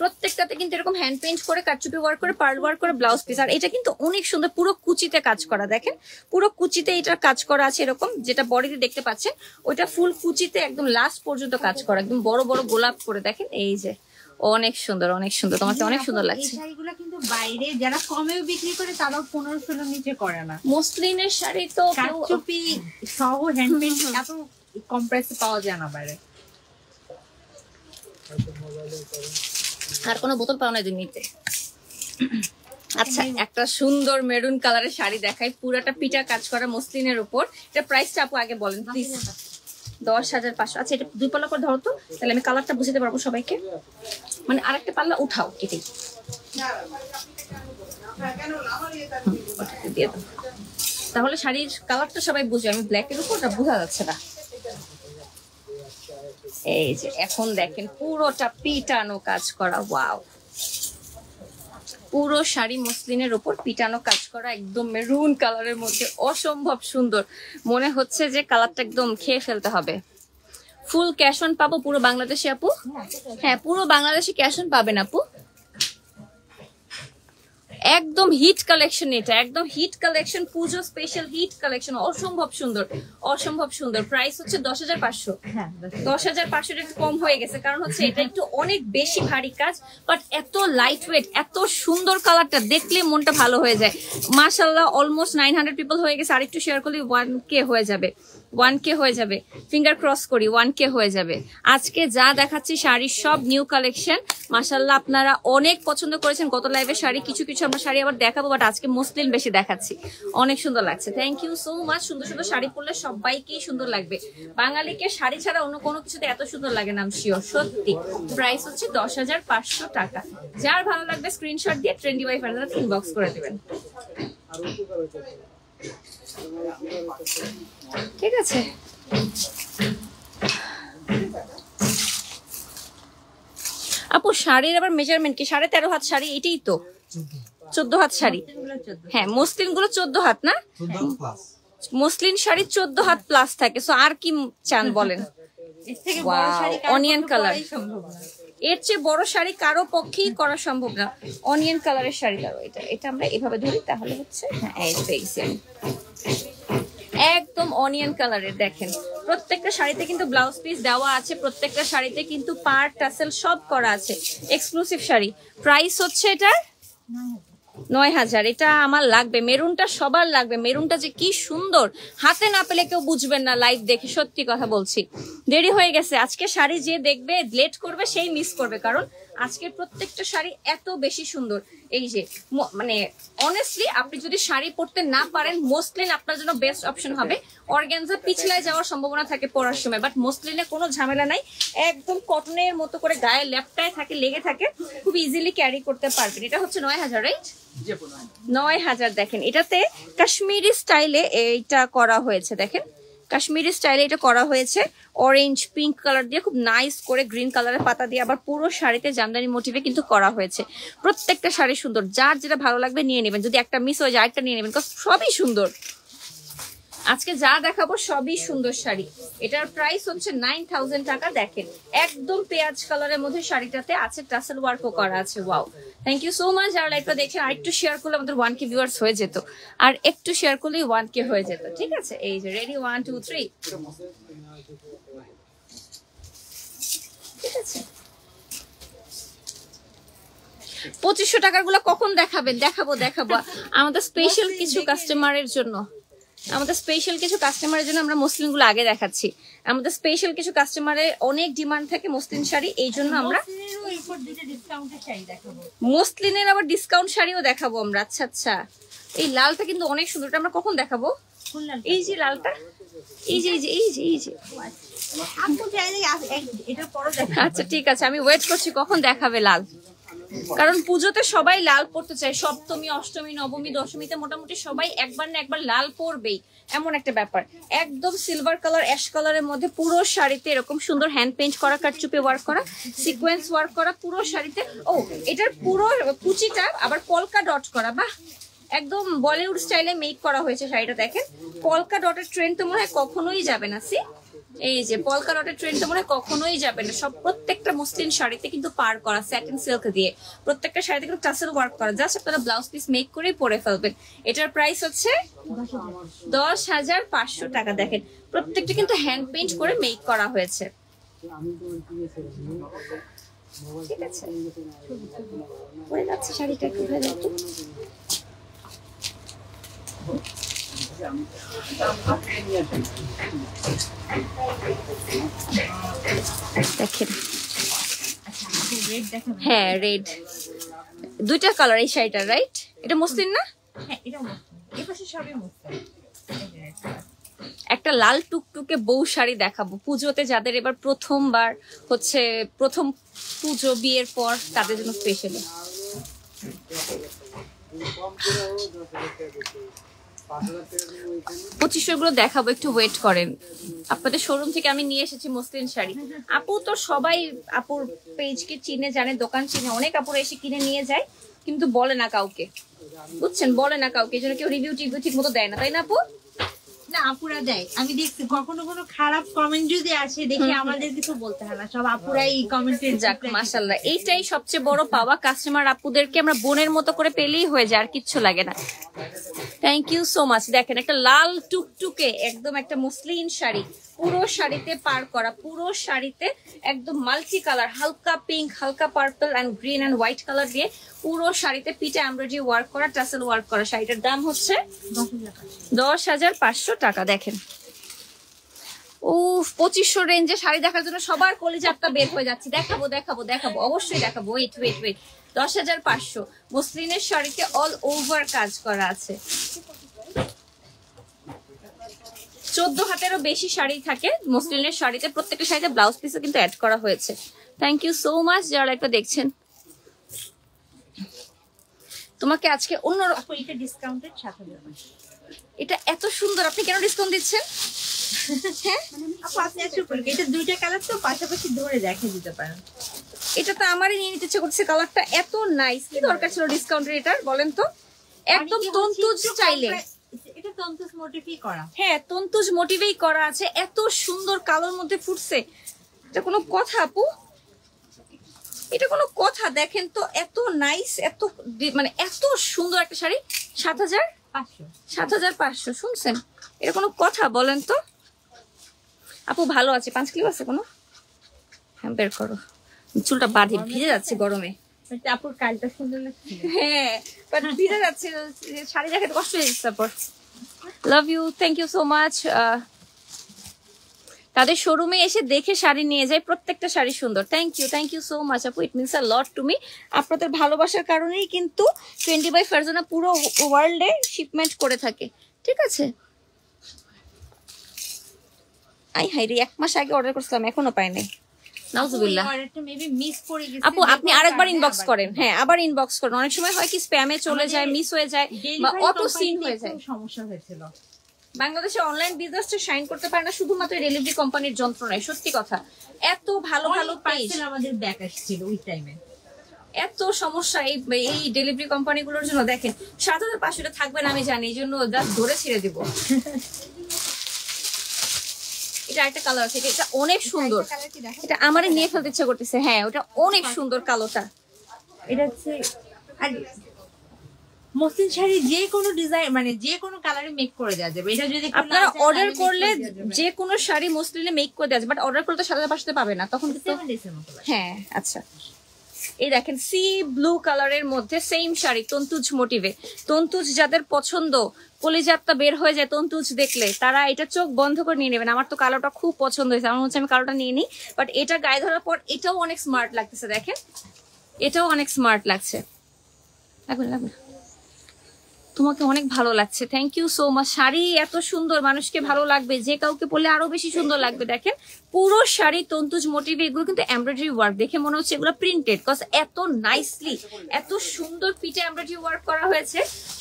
প্রত্যেকটাতে কিন্তু এরকম হ্যান্ড পেইন্ট করে, কারচুপি ওয়ার্ক করে, পার্ল ওয়ার্ক করে ব্লাউজ পিস। আর এটা কিন্তু অনেক সুন্দর, পুরো কুচিতে কাজ করা। দেখেন পুরো কুচিতে এটার কাজ করা আছে, এরকম যেটা বডিতে দেখতে পাচ্ছেন ওইটা ফুল কুচিতে একদম লাস্ট পর্যন্ত কাজ করা, একদম বড় বড় গোলাপ করে। দেখেন এই যে অনেক সুন্দর, অনেক সুন্দর, তোমাকে অনেক সুন্দর লাগছে। শাড়িগুলো কিন্তু বাইরে যারা কমেও বিক্রি করে তারাও 1500 নিচে করে না। মসলিনের শাড়ি তো কারচুপি সহ হ্যান্ড পেইন্ট এত কম প্রাইসে পাওয়া যায় না বাইরে। আর কোনো বোতল পাও না নিতে। আচ্ছা, একটা সুন্দর মেরুন কালারের শাড়ি দেখাই, পুরাটা পিটা কাজ করা মসলিনের উপর। এটা প্রাইসটা আপু আগে বলেন প্লিজ। 10,500। আচ্ছা, এটা 2 পাল্লা করে ধরো তো, তাহলে আমি কালারটা বুঝতে পারবো সবাইকে। মানে আরেকটা পাল্লা উঠাও, এটাই দিয়ে দাও, তাহলে শাড়ির কালারটা সবাই বুঝবে। আমি ব্ল্যাকের উপর ওটা বোঝা যাচ্ছে না। এই যে এখন দেখেন পুরোটা পিটানো কাজ করা। ওয়াও, পুরো শাড়ি মসলিনের উপর পিটানো কাজ করা, একদম মেরুন কালারের মধ্যে, অসম্ভব সুন্দর। মনে হচ্ছে যে কালারটা একদম খেয়ে ফেলতে হবে। ফুল ক্যাশ অন পাবো পুরো বাংলাদেশে আপু? হ্যাঁ, পুরো বাংলাদেশে ক্যাশ অন পাবেন আপু। একদম হিট কালেকশন, এটা একদম হিট কালেকশন, পুজো স্পেশাল হিট কালেকশন। অসম্ভব সুন্দর, অসম্ভব সুন্দর। প্রাইস হচ্ছে 10,500। 10,500 একটু কম হয়ে গেছে, কারণ হচ্ছে এটা একটু অনেক বেশি ভারী কাজ, বাট এত লাইট ওয়েট, এত সুন্দর কালারটা দেখলে মনটা ভালো হয়ে যায়। মাশাআল্লাহ, অলমোস্ট 900 পিপল হয়ে গেছে। আরেকটু শেয়ার করলে 1K হয়ে যাবে, 1K হয়ে যাবে। ফিঙ্গার ক্রস করি, 1K হয়ে যাবে। আজকে যা দেখাচ্ছি শাড়ির সব নিউ কালেকশন। মাশাআল্লাহ, আপনারা অনেক পছন্দ করেছেন গত লাইভে শাড়ি, কিছু কিছু আমরা শাড়ি আবার দেখাবো, বাট আজকে মসলিন বেশি দেখাচ্ছি। অনেক সুন্দর লাগছে, থ্যাংক ইউ সো মাচ। সুন্দর সুন্দর শাড়ি পরলে সবাইকেই সুন্দর লাগবে। বাঙালিকে শাড়ি ছাড়া অন্য কোনো কিছুতে এত সুন্দর লাগে না, আমি শিওর, সত্যি। প্রাইস হচ্ছে 10,500 টাকা। যার ভালো লাগবে স্ক্রিনশট দিয়ে ট্রেন্ডি বাই ফারজানা ইনবক্স করে দেবেন। ঠিক আছে, আপু শাড়ির আবার মেজারমেন্ট কি? 13.5 হাত শাড়ি, এটাই তো 14 হাত শাড়ি। হ্যাঁ, মসলিন গুলো 14 হাত না? মসলিন শাড়ি 14 হাত প্লাস থাকে, সো আর কি চান বলেন। এর থেকে বড় শাড়ি অনিয়ন কালার, সম্ভব না। এর চেয়ে বড় শাড়ি কারো পক্ষেই করা সম্ভব না। অনিয়ন কালারের শাড়ি দাও, এটা আমরা এভাবে ধরি তাহলে হচ্ছে, হ্যাঁ এই পেয়েছি আমি। একদম অনিয়ন কালারের দেখেন, প্রত্যেকটা শাড়িতে কিন্তু ব্লাউজ পিস দেওয়া আছে, প্রত্যেকটা শাড়িতে কিন্তু পার টাসেল সব করা আছে। এক্সক্লুসিভ শাড়ি, প্রাইস হচ্ছে এটার 9000। এটা আমার লাগবে, মেরুনটা সবার লাগবে। মেরুনটা যে কি সুন্দর, হাতে না পেলে কেউ বুঝবেন না লাইভ দেখে, সত্যি কথা বলছি। দেরি হয়ে গেছে, আজকে শাড়ি যে দেখবে লেট করবে সেই মিস করবে, কারণ আজকের প্রত্যেকটা শাড়ি এত বেশি সুন্দর। এই যে মানে অনেস্টলি আপনি যদি শাড়ি পরতে না পারেন, মসলিন আপনার জন্য বেস্ট অপশন হবে। অর্গানজা পিছলায় যাওয়ার সম্ভাবনা থাকে পরার সময়, বাট মসলিনে কোনো ঝামেলা নাই, একদম কটনের মতো করে গায়ে ল্যাপটায় থাকে, লেগে থাকে, খুব ইজিলি ক্যারি করতে পারবেন। এটা হচ্ছে 9000, রাইট? 9000। দেখেন এটাতে কাশ্মীরি স্টাইলে এইটা করা হয়েছে, দেখেন কাশ্মীরি স্টাইলে এটা করা হয়েছে, অরেঞ্জ পিঙ্ক কালার দিয়ে খুব নাইস করে, গ্রিন কালারের পাতা দিয়ে, আবার পুরো শাড়িতে জামদানি মোটিভে কিন্তু করা হয়েছে। প্রত্যেকটা শাড়ি সুন্দর, যার যেটা ভালো লাগবে নিয়ে নেবেন, যদি একটা মিস হয়ে যায় আরেকটা নিয়ে নেবেন, সবই সুন্দর। আজকে যা দেখাবো সবই সুন্দর শাড়ি। এটার প্রাইস হচ্ছে 9000 টাকা। দেখেন একদম পেঁয়াজ কালারের মধ্যে শাড়িটাতে আছে টাসেল ওয়ার্কও করা আছে। Wow, thank you so much. যারা লাইভটা দেখেন আর একটু শেয়ার করলে আমাদের 1K ভিউয়ার্স হয়ে যেত, আর একটু শেয়ার করলেই 1K হয়ে যেত, ঠিক আছে? এই যে রেডি, 1 2 3, ঠিক আছে? 2500 টাকার গুলো কখন দেখাবেন? দেখাবো আমাদের স্পেশাল কিছু কাস্টমারের জন্য, আমরা মসলিন গুলো আগে দেখাচ্ছি। আমাদের স্পেশাল কিছু কাস্টমারের অনেক ডিমান্ড থাকে মসলিন শাড়ি, এই জন্য আমরা মসলিনের আবার ডিসকাউন্ট শাড়িও দেখাবো আমরা। আচ্ছা আচ্ছা, এই লালটা কিন্তু অনেক সুন্দর, এটা আমরা কখন দেখাবো? এই যে লালটা, এই যে আচ্ছা ঠিক আছে, আমি ওয়েট করছি কখন দেখাবে লাল, কারণ পুজোতে সবাই লাল পরতে চায়। সপ্তমী, অষ্টমী, নবমী, দশমীতে মোটামুটি সবাই একবার না একবার লাল পরবেই, এমন একটা ব্যাপার। একদম সিলভার কালার, অ্যাশ কালারের মধ্যে পুরো শাড়িতে এরকম সুন্দর হ্যান্ড পেইন্ট করা, কাটচুপে ওয়ার্ক করা, সিকোয়েন্স ওয়ার্ক করা পুরো শাড়িতে। ও, এটার পুরো কুচিটা আবার পলকা ডট করা, বাহ, একদম বলিউড স্টাইলে মেক করা হয়েছে শাড়িটা। দেখেন পলকা ডটের ট্রেন্ড তো মনে হয় কখনোই যাবে না। এই যে পলকা ডটের ট্রেন্ড তো মনে হয় কখনোই যাবে না। সব প্রত্যেকটা মসলিন শাড়িতে কিন্তু পার করা স্যাটিন সিল্ক দিয়ে, প্রত্যেকটা শাড়িতে কিন্তু টাসেল ওয়ার্ক করা, জাস্ট আপনারা ব্লাউজ পিস মেক করে পরে ফেলবেন। এটার প্রাইস হচ্ছে 10500 টাকা। দেখেন প্রত্যেকটা কিন্তু হ্যান্ড পেইন্ট করে মেক করা হয়েছে, ঠিক আছে? পরে যাচ্ছে শাড়িটা একটু হয়ে যাচ্ছে। দেখেন হ্যাঁ রেড, দুইটা কালার এই শাড়িটা, রাইট? এটা মসলিন না? হ্যাঁ এটা মসলিন, এই পাশে সবই মসলিন। একটা লাল টুকটুকে বউ শাড়ি দেখাবো পুজোতে, যাদের এবার প্রথমবার হচ্ছে, প্রথম পুজো বিয়ের পর, তাদের জন্য স্পেশালি। 2500 গুলো দেখাবো, একটু ওয়েট করেন। আপনাদের শোরুম থেকে আমি নিয়ে এসেছি মসলিন শাড়ি। আপু তো সবাই আপুর পেজকে চিনে, জানে, দোকান চিনে, অনেক আপুরা এসে কিনে নিয়ে যায়, কিন্তু বলে না কাউকে, বুঝছেন? বলে না কাউকে, এই জন্য কেউ রিভিউ টিভিউ ঠিক মতো দেয় না, তাই না আপু? না আপুরা দেয়, আমি দেখছি কখনো কোনো খারাপ কমেন্ট যদি আসে দেখি আমাদের কিছু বলতে হয় না, সব আপুরাই কমেন্টে। যাক মাশাআল্লাহ, এইটাই সবচেয়ে বড় পাওয়া। কাস্টমার আপুদেরকে আমরা বোনের মতো করে পেলেই হয়ে যায়, আর কিচ্ছু লাগে না। Thank you so much. দেখেন একটা লাল টুকটুকে একদম একটা মসলিন শাড়ি, পুরো শাড়িতে পার করা, পুরো শাড়িতে একদম মাল্টি কালার, হালকা পিঙ্ক, হালকা purple and green and white colour দিয়ে পুরো শাড়িতে পিঠে এমব্রয়ডারি ওয়ার্ক করা, টাসেল ওয়ার্ক করা। শাড়িটার দাম হচ্ছে 10500 টাকা। দেখেন ও 2500 রেঞ্জে শাড়ি দেখার জন্য সবার কলিজাটা বের হয়ে যাচ্ছে। দেখাবো অবশ্যই দেখাবো। ওয়েট 10500 মসলিনের শাড়িতে অল ওভার কাজ করা আছে। 14 হাতেরও বেশি শাড়ি থাকে মসলিনের শাড়িতে, প্রত্যেকটা শাড়িতে ব্লাউজ পিসও কিন্তু অ্যাড করা হয়েছে। থ্যাংক ইউ সো মাচ যারা একটা দেখছেন। তোমাকে আজকে অন্য এটা ডিসকাউন্টেড সাথে দেব। এটা এত সুন্দর, আপনি কেন ডিসকাউন্ট দিচ্ছেন? হ্যাঁ আপু আপনি একটু এটা দুইটা কালার তো পাশাপাশি ধরে রেখে দিতে পারেন। এটা তো আমারই নিয়ে নিতে ইচ্ছে করছে, কালারটা এত নাইস, কি দরকার ছিল ডিসকাউন্টের এটার বলেন তো? একদম তন্তুজ স্টাইলে, এটা তন্তুজ মোটিভই করা। হ্যাঁ, তন্তুজ মোটিভেই করা আছে, এত সুন্দর কালোর মধ্যে ফুটছে। এটা কোনো কথা আপু? এটা কোনো কথা? দেখেন তো, এত নাইস, এত মানে এত সুন্দর একটা শাড়ি। 7,500 শুনছেন? এটা কোনো কথা বলেন তো? আপু ভালো আছে, 5 ক্লিপ আছে কোনো? হ্যাঁ বের করো, চুলটা বাঁধি, ভিজে যাচ্ছে গরমে। আপুর কালটা সুন্দর লাগছে। হ্যাঁ বাট ভিজে যাচ্ছে, শাড়ি দেখে তো কষ্ট হয়ে যাচ্ছে। তারপর love you, thank you so much. তাদের শোরুমে এসে দেখে শাড়ি নিয়ে যায়, প্রত্যেকটা শাড়ি সুন্দর। থ্যাংক ইউ সো মাচ আপু, ইট means a lot to me. আপনাদের ভালোবাসার কারণেই কিন্তু 20 বাই ফারজানা পুরো ওয়ার্ল্ডে শিপমেন্ট করে থাকে, ঠিক আছে? আই হাই রে, 1 মাস আগে অর্ডার করছিলাম, এখনো পাই নাই। নাউজুবিল্লাহ। আপু আপনি আরেকবার ইনবক্স করেন, হ্যাঁ আবার ইনবক্স করেন। অনেক সময় হয় কি স্প্যামে চলে যায়, মিস হয়ে যায়, বা অটো সিন হয়ে যায়। সমস্যা হয়েছিল। বাংলাদেশে অনলাইন বিজনেসটা শাইন করতে পারে না শুধুমাত্র ডেলিভারি কোম্পানির যন্ত্রণায়, সত্যি কথা। এত ভালো ভালো পেজ আমাদের ব্যাক আসছিল ওই টাইমে, এত সমস্যা এই ডেলিভারি কোম্পানিগুলোর জন্য। দেখেন 7,500 থাকবে না আমি জানি, এই জন্য ধরে ছেড়ে দিব। এটা একটা কালার আছে, এটা অনেক সুন্দর, এটা আমারই নিয়ে ফেলতে ইচ্ছা করতেছে। হ্যাঁ ওটা অনেক সুন্দর কালোটা। এটা হচ্ছে আর মসলিন শাড়ি যে কোনো ডিজাইন মানে যে কোনো কালারে মেক করে দেওয়া যাবে। এটা যদি আপনারা অর্ডার করলে যে কোনো শাড়ি মসলিনে মেক করে দেওয়া যাবে, বাট অর্ডার করলে তো 7,500 পাবে না তখন কিন্তু। হ্যাঁ আচ্ছা, এই দেখেন সি ব্লু কালারের মধ্যে সেম শাড়ি, তন্তুজ মোটিভে। তন্তুজ যাদের পছন্দ, কলিজাতটা বের হয়ে যায় তন্তুজ দেখলে, তারা এটা চোখ বন্ধ করে নিয়ে নেবেন। আমার তো কালোটা খুব পছন্দ হয়েছে, আমার হচ্ছে আমি কালোটা নিয়ে নিই। বাট এটা গায়ে ধরার পর এটাও অনেক স্মার্ট লাগতেছে, দেখেন এটাও অনেক স্মার্ট লাগছে। লাগবে লাগবে, তোমাকে অনেক ভালো লাগছে, thank you so much. Sari এত সুন্দর, মানুষকে ভালো লাগবে, যে কাউকে পরলে আরো বেশি সুন্দর লাগবে। দেখেন পুরো শাড়ি তন্তুজ মোটিভে, এগুলো কিন্তু এমব্রয়ডারি ওয়ার্ক, দেখে মনে হচ্ছে এগুলো প্রিন্টেড, কজ এত নাইসলি এত সুন্দর পিঠে এমব্রয়ডারি ওয়ার্ক করা হয়েছে।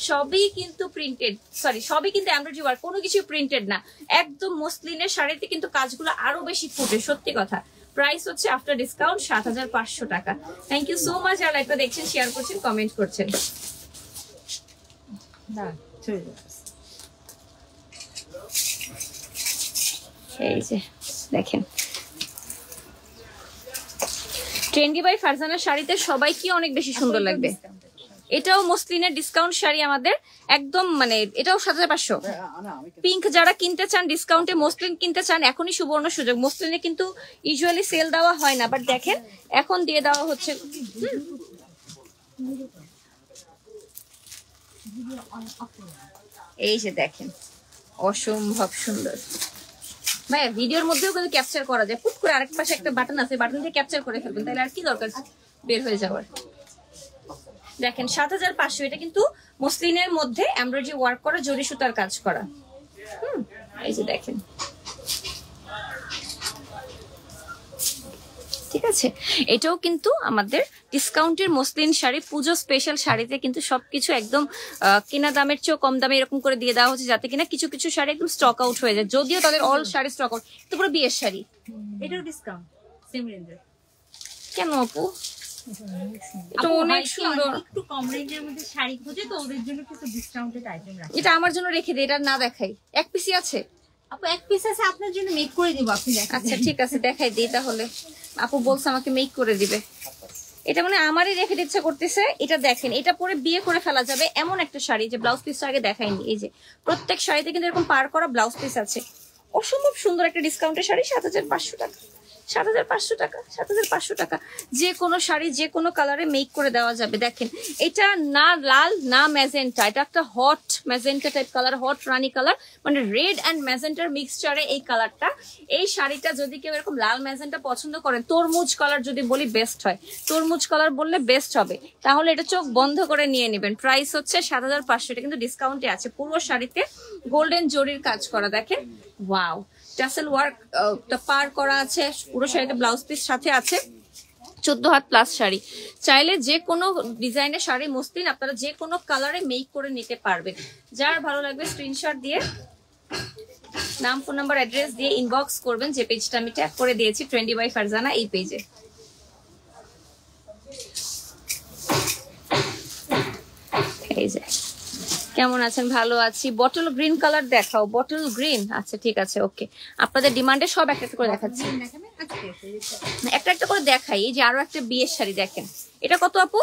সবই কিন্তু প্রিন্টেড, সরি সবই কিন্তু এমব্রয়ডারি ওয়ার্ক, কোনো কিছু প্রিন্টেড না। একদম মসলিনের শাড়িতে কিন্তু কাজগুলো আরো বেশি ফুটে, সত্যি কথা। প্রাইস হচ্ছে আফটার ডিসকাউন্ট 7,500 টাকা। থ্যাংক ইউ সো মাচ, যারা লাইভটা দেখছেন, শেয়ার করছেন, কমেন্ট করছেন। এই যে দেখেন ট্রেন্ডি বাই ফারজানা শাড়িতে সবাই কি অনেক বেশি সুন্দর লাগবে। এটাও মসলিনের ডিসকাউন্ট শাড়ি আমাদের, একদম মানে এটাও 7,500। পিঙ্ক যারা কিনতে চান ডিসকাউন্টে, মসলিন কিনতে চান, এখনই সুবর্ণ সুযোগ। মসলিনে কিন্তু ইউজুয়ালি সেল দেওয়া হয় না, বাট দেখেন এখন দিয়ে দেওয়া হচ্ছে। এই যে দেখেন অসম্ভব সুন্দর। ভাইয়া ভিডিওর মধ্যেও কিন্তু ক্যাপচার করা যায়, পুট করে আরেক পাশে একটা বাটন আছে, বাটন দিয়ে ক্যাপচার করে ফেলবেন, তাহলে আর কি দরকার বের হয়ে যাওয়ার। দেখেন 7,500, এটা কিন্তু মসলিনের মধ্যে এমব্রয়ডারি ওয়ার্ক করা, জরি সুতার কাজ করা। এই যে দেখেন, ঠিক আছে। এটাও কিন্তু আমাদের ডিসকাউন্টের মসলিন শাড়ি, পুজো স্পেশাল শাড়িতে কিন্তু সবকিছু একদম কেনা দামের চেয়েও কম দামে এরকম করে দিয়ে দেওয়া হচ্ছে, যাতে কিনা কিছু কিছু শাড়ি একদম স্টক আউট হয়ে যায়। যদিও তাদের অল শাড়ি স্টক আউট, তো পুরো বিয়ের শাড়ি। এটাও ডিসকাউন্ট সেম রেঞ্জে। কেন আপু? এটা অনেক সুন্দর, একটু কম রেঞ্জের মধ্যে শাড়ি খোঁজে তো ওদের জন্য কিছু ডিসকাউন্টেড আইটেম রাখি। এটা আমার জন্য রেখে দিই, এটা না দেখাই। এক পিসি আছে আপু, এক পিস আছে, আপনার জন্য মেক করে দিব, আপনি দেখেন। আচ্ছা ঠিক আছে, দেখাই দিই তাহলে। আপু বলছে আমাকে মেক করে দিবে, এটা মানে আমারই রেখে ইচ্ছা করতেছে। এটা দেখেন, এটা পরে বিয়ে করে ফেলা যাবে এমন একটা শাড়ি, যে ব্লাউজ পিসটা আগে দেখাইনি। এই যে প্রত্যেক শাড়িতে কিন্তু এরকম পার করা ব্লাউজ পিস আছে। অসম্ভব সুন্দর একটা ডিসকাউন্টের শাড়ি, 7,500 টাকা। 7,500 টাকা, 7,500 টাকা। যে কোনো শাড়ি যে কোনো কালারে মেক করে দেওয়া যাবে। দেখেন এটা না লাল না ম্যাজেন্টা, এটা একটা hot magenta type colour, hot রানী কালার, মানে রেড অ্যান্ড ম্যাজেন্টার মিক্সচারে এই কালারটা। এই শাড়িটা যদি কেউ এরকম লাল ম্যাজেন্টা পছন্দ করেন, তরমুজ কালার যদি বলি বেস্ট হয়, তরমুজ কালার বললে বেস্ট হবে, তাহলে এটা চোখ বন্ধ করে নিয়ে নেবেন। প্রাইস হচ্ছে 7,500, এটা কিন্তু ডিসকাউন্টে আছে। পুরো শাড়িতে গোল্ডেন জরির কাজ করা, দেখেন ওয়াও, টাসেল ওয়ার্ক পার করা আছে পুরো শাড়িতে, ব্লাউজ পিস সাথে আছে। 14 হাত প্লাস শাড়ি, চাইলে যে কোনো ডিজাইনের শাড়ি মসলিন আপনারা যে কোনো কালারে মেক করে নিতে পারবেন। যার ভালো লাগবে স্ক্রিনশট দিয়ে নাম, ফোন নাম্বার, অ্যাড্রেস দিয়ে ইনবক্স করবেন, যে পেজটা আমি ট্যাগ করে দিয়েছি ট্রেন্ডি বাই ফারজানা, এই পেজে। এই যে কেমন আছেন? ভালো আছি। বটল গ্রিন কালার দেখাও। বটল গ্রিন, আচ্ছা ঠিক আছে, ওকে। আপনাদের ডিমান্ডে সব একটা একটা করে দেখাচ্ছি, একটা একটা করে দেখাই। এই যে আরো একটা বিয়ের শাড়ি দেখেন, এটা কত আপু?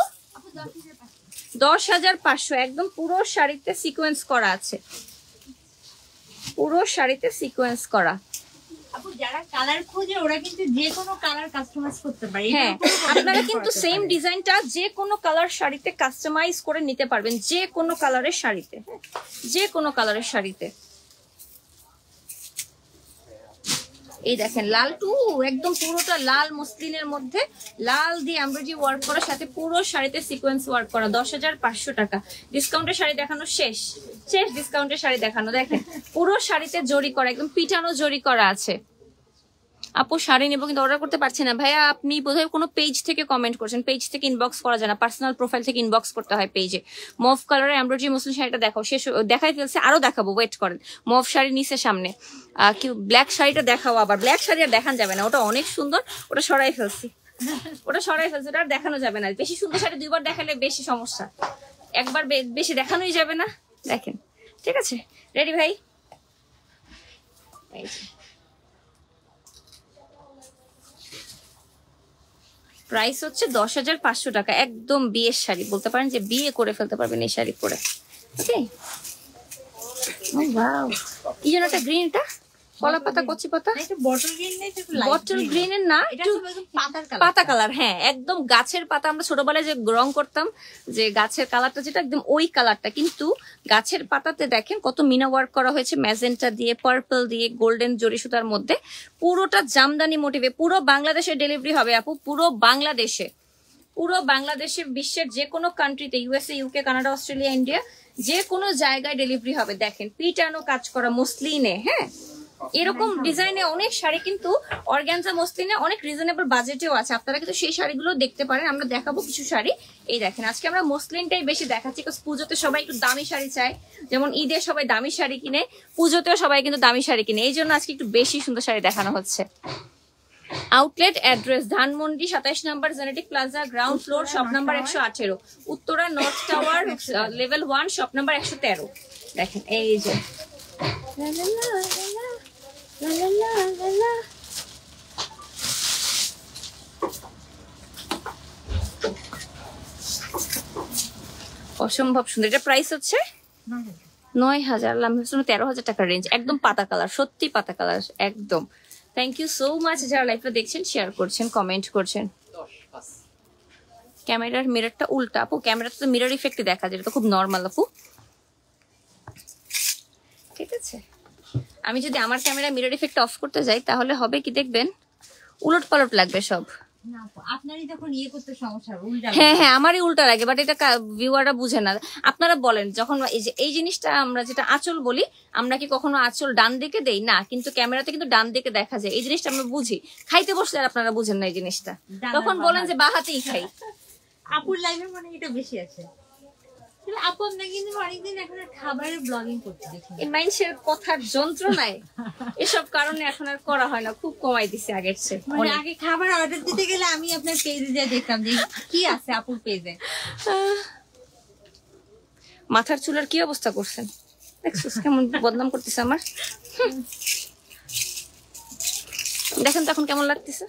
10,500। একদম পুরো শাড়িতে সিকোয়েন্স করা আছে, পুরো শাড়িতে সিকোয়েন্স করা। আপু যারা কালার খোঁজে ওরা কিন্তু যে কোনো কালার কাস্টমাইজ করতে পারে। হ্যাঁ, আপনারা কিন্তু সেম ডিজাইনটা যে কোনো কালার শাড়িতে কাস্টমাইজ করে নিতে পারবেন, যে কোনো কালারের শাড়িতে, যে কোনো কালারের শাড়িতে। এই দেখেন লাল টু, একদম পুরোটা লাল মসলিনের মধ্যে লাল দিয়ে এমব্রয়ডারি ওয়ার্ক করার সাথে পুরো শাড়িতে সিকোয়েন্স ওয়ার্ক করা। 10,500 টাকা। ডিসকাউন্টের শাড়ি দেখানো শেষ, ডিসকাউন্টের শাড়ি দেখানো। দেখেন পুরো শাড়িতে জরি করা, একদম পিটানো জরি করা আছে। আপু শাড়ি নেবো কিন্তু অর্ডার করতে পারছি না। ভাইয়া আপনি বোধহয় কোনো পেজ থেকে কমেন্ট করছেন, পেজ থেকে ইনবক্স করা যায় না, পার্সোনাল প্রোফাইল থেকে ইনবক্স করতে হয় পেজে। মভ কালারের এমব্রয়ডারি মসলিন শাড়িটা দেখাও। শেষ দেখাই ফেলছে, আরো দেখাবো, ওয়েট করেন। মভ শাড়ি নিচে সামনে কি ব্ল্যাক শাড়িটা দেখাও। আবার ব্ল্যাক শাড়ি আর দেখান যাবে না, ওটা অনেক সুন্দর, ওটা সরাই ফেলছি, ওটা আর দেখানো যাবে না। বেশি সুন্দর শাড়ি দুইবার দেখালে বেশি সমস্যা, একবার বেশি দেখানোই যাবে না। দেখেন, ঠিক আছে, রেডি ভাই? প্রাইস হচ্ছে 10,500 টাকা। একদম বিয়ের শাড়ি, বলতে পারেন যে বিয়ে করে ফেলতে পারবেন এই শাড়ি পরে। ওকে, ওয়াও, কি যেন একটা গ্রিন, এটা কলা পাতা, কচি পাতা, বটল গ্রিনের না, পাতা কালার। হ্যাঁ, একদম গাছের পাতা। আমরা ছোটবেলায় যে রং করতাম, যে গাছের কালারটা যেটা, একদম ওই কালারটা, কিন্তু গাছের পাতাতে দেখেন কত মিনা ওয়ার্ক করা হয়েছে, ম্যাজেন্টা দিয়ে, পার্পল দিয়ে, গোল্ডেন জরি সুতার মধ্যে, পুরোটা জামদানি মোটিভে। পুরো বাংলাদেশে ডেলিভারি হবে আপু, পুরো বাংলাদেশে, পুরো বাংলাদেশে, বিশ্বের যে কোনো কান্ট্রিতে, USA, UK, Canada, Australia, India, যে কোনো জায়গায় ডেলিভারি হবে। দেখেন পিটানো কাজ করা মসলিনে, হ্যাঁ, এরকম ডিজাইনে অনেক শাড়ি কিন্তু অর্গানজা মসলিনে অনেক রিজনেবল বাজেটেও আছে। আপনারা কিন্তু সেই শাড়িগুলো দেখতে পারেন। আমরা দেখাবো কিছু শাড়ি। এই দেখেন, আজকে আমরা মসলিনটাই বেশি দেখাচ্ছি, কারণ পুজোতে সবাই একটু দামি শাড়ি চায়। যেমন ঈদে সবাই দামি শাড়ি কিনে, পুজোতেও সবাই কিন্তু দামি শাড়ি কিনে, এই জন্য আজকে একটু বেশি সুন্দর শাড়ি দেখানো হচ্ছে। Outlet address Dhanmondi 27 number Genetic Plaza, ground floor, shop number 118, Uttara North Tower, level 1, shop number 113। দেখেন এই যে অসম্ভব সুন্দর। এটা প্রাইস হচ্ছে 9,000, 13,000 টাকার রেঞ্জ। একদম পাতা কালার, সত্যি পাতা কালার একদম। থ্যাংক ইউ সো মাচ যারা লাইভটা দেখছেন, শেয়ার করছেন, কমেন্ট করছেন। ক্যামেরার মিররটা উল্টা আপু, ক্যামেরাতে তো মিরর ইফেক্টই দেখা যায়, এটা তো খুব নর্মাল আপু, ঠিক আছে। আমি যদি আমার ক্যামেরা মিরর ইফেক্ট অফ করতে যাই তাহলে হবে কি দেখবেন, উলট পালট লাগবে সব। হ্যাঁ হ্যাঁ, আমারই উল্টা লাগে, বাট এটা ভিউয়াররা বুঝে না। আপনারা বলেন, যখন এই জিনিসটা আমরা যেটা আঁচল বলি, আমরা কি কখনো আঁচল ডান দিকে দেই না, কিন্তু ক্যামেরাতে কিন্তু ডান দিকে দেখা যায়। এই জিনিসটা আমরা বুঝি, খাইতে বসলে আর আপনারা বুঝেন না এই জিনিসটা, তখন বলেন যে বাঁ হাতেই খাই। আপুর লাইফে মানে এটা বেশি আছে। আপু আপনাকে কিন্তু অনেকদিন এখন খাবারের ব্লগিং করতে দেখি, এই মানুষের কথার যন্ত্রণায় এসব কারণে এখন আর করা হয় না, খুব কমাই দিছে আগের চেয়ে। মানে আগে খাবার অর্ডার দিতে গেলে আমি আপনার পেজে যা দেখতাম যে কি আছে আপুর পেজে। মাথার চুলের কি অবস্থা করছেন দেখছিস, কেমন বদনাম করতেছে আমার। দেখেন তো এখন কেমন লাগতেছে।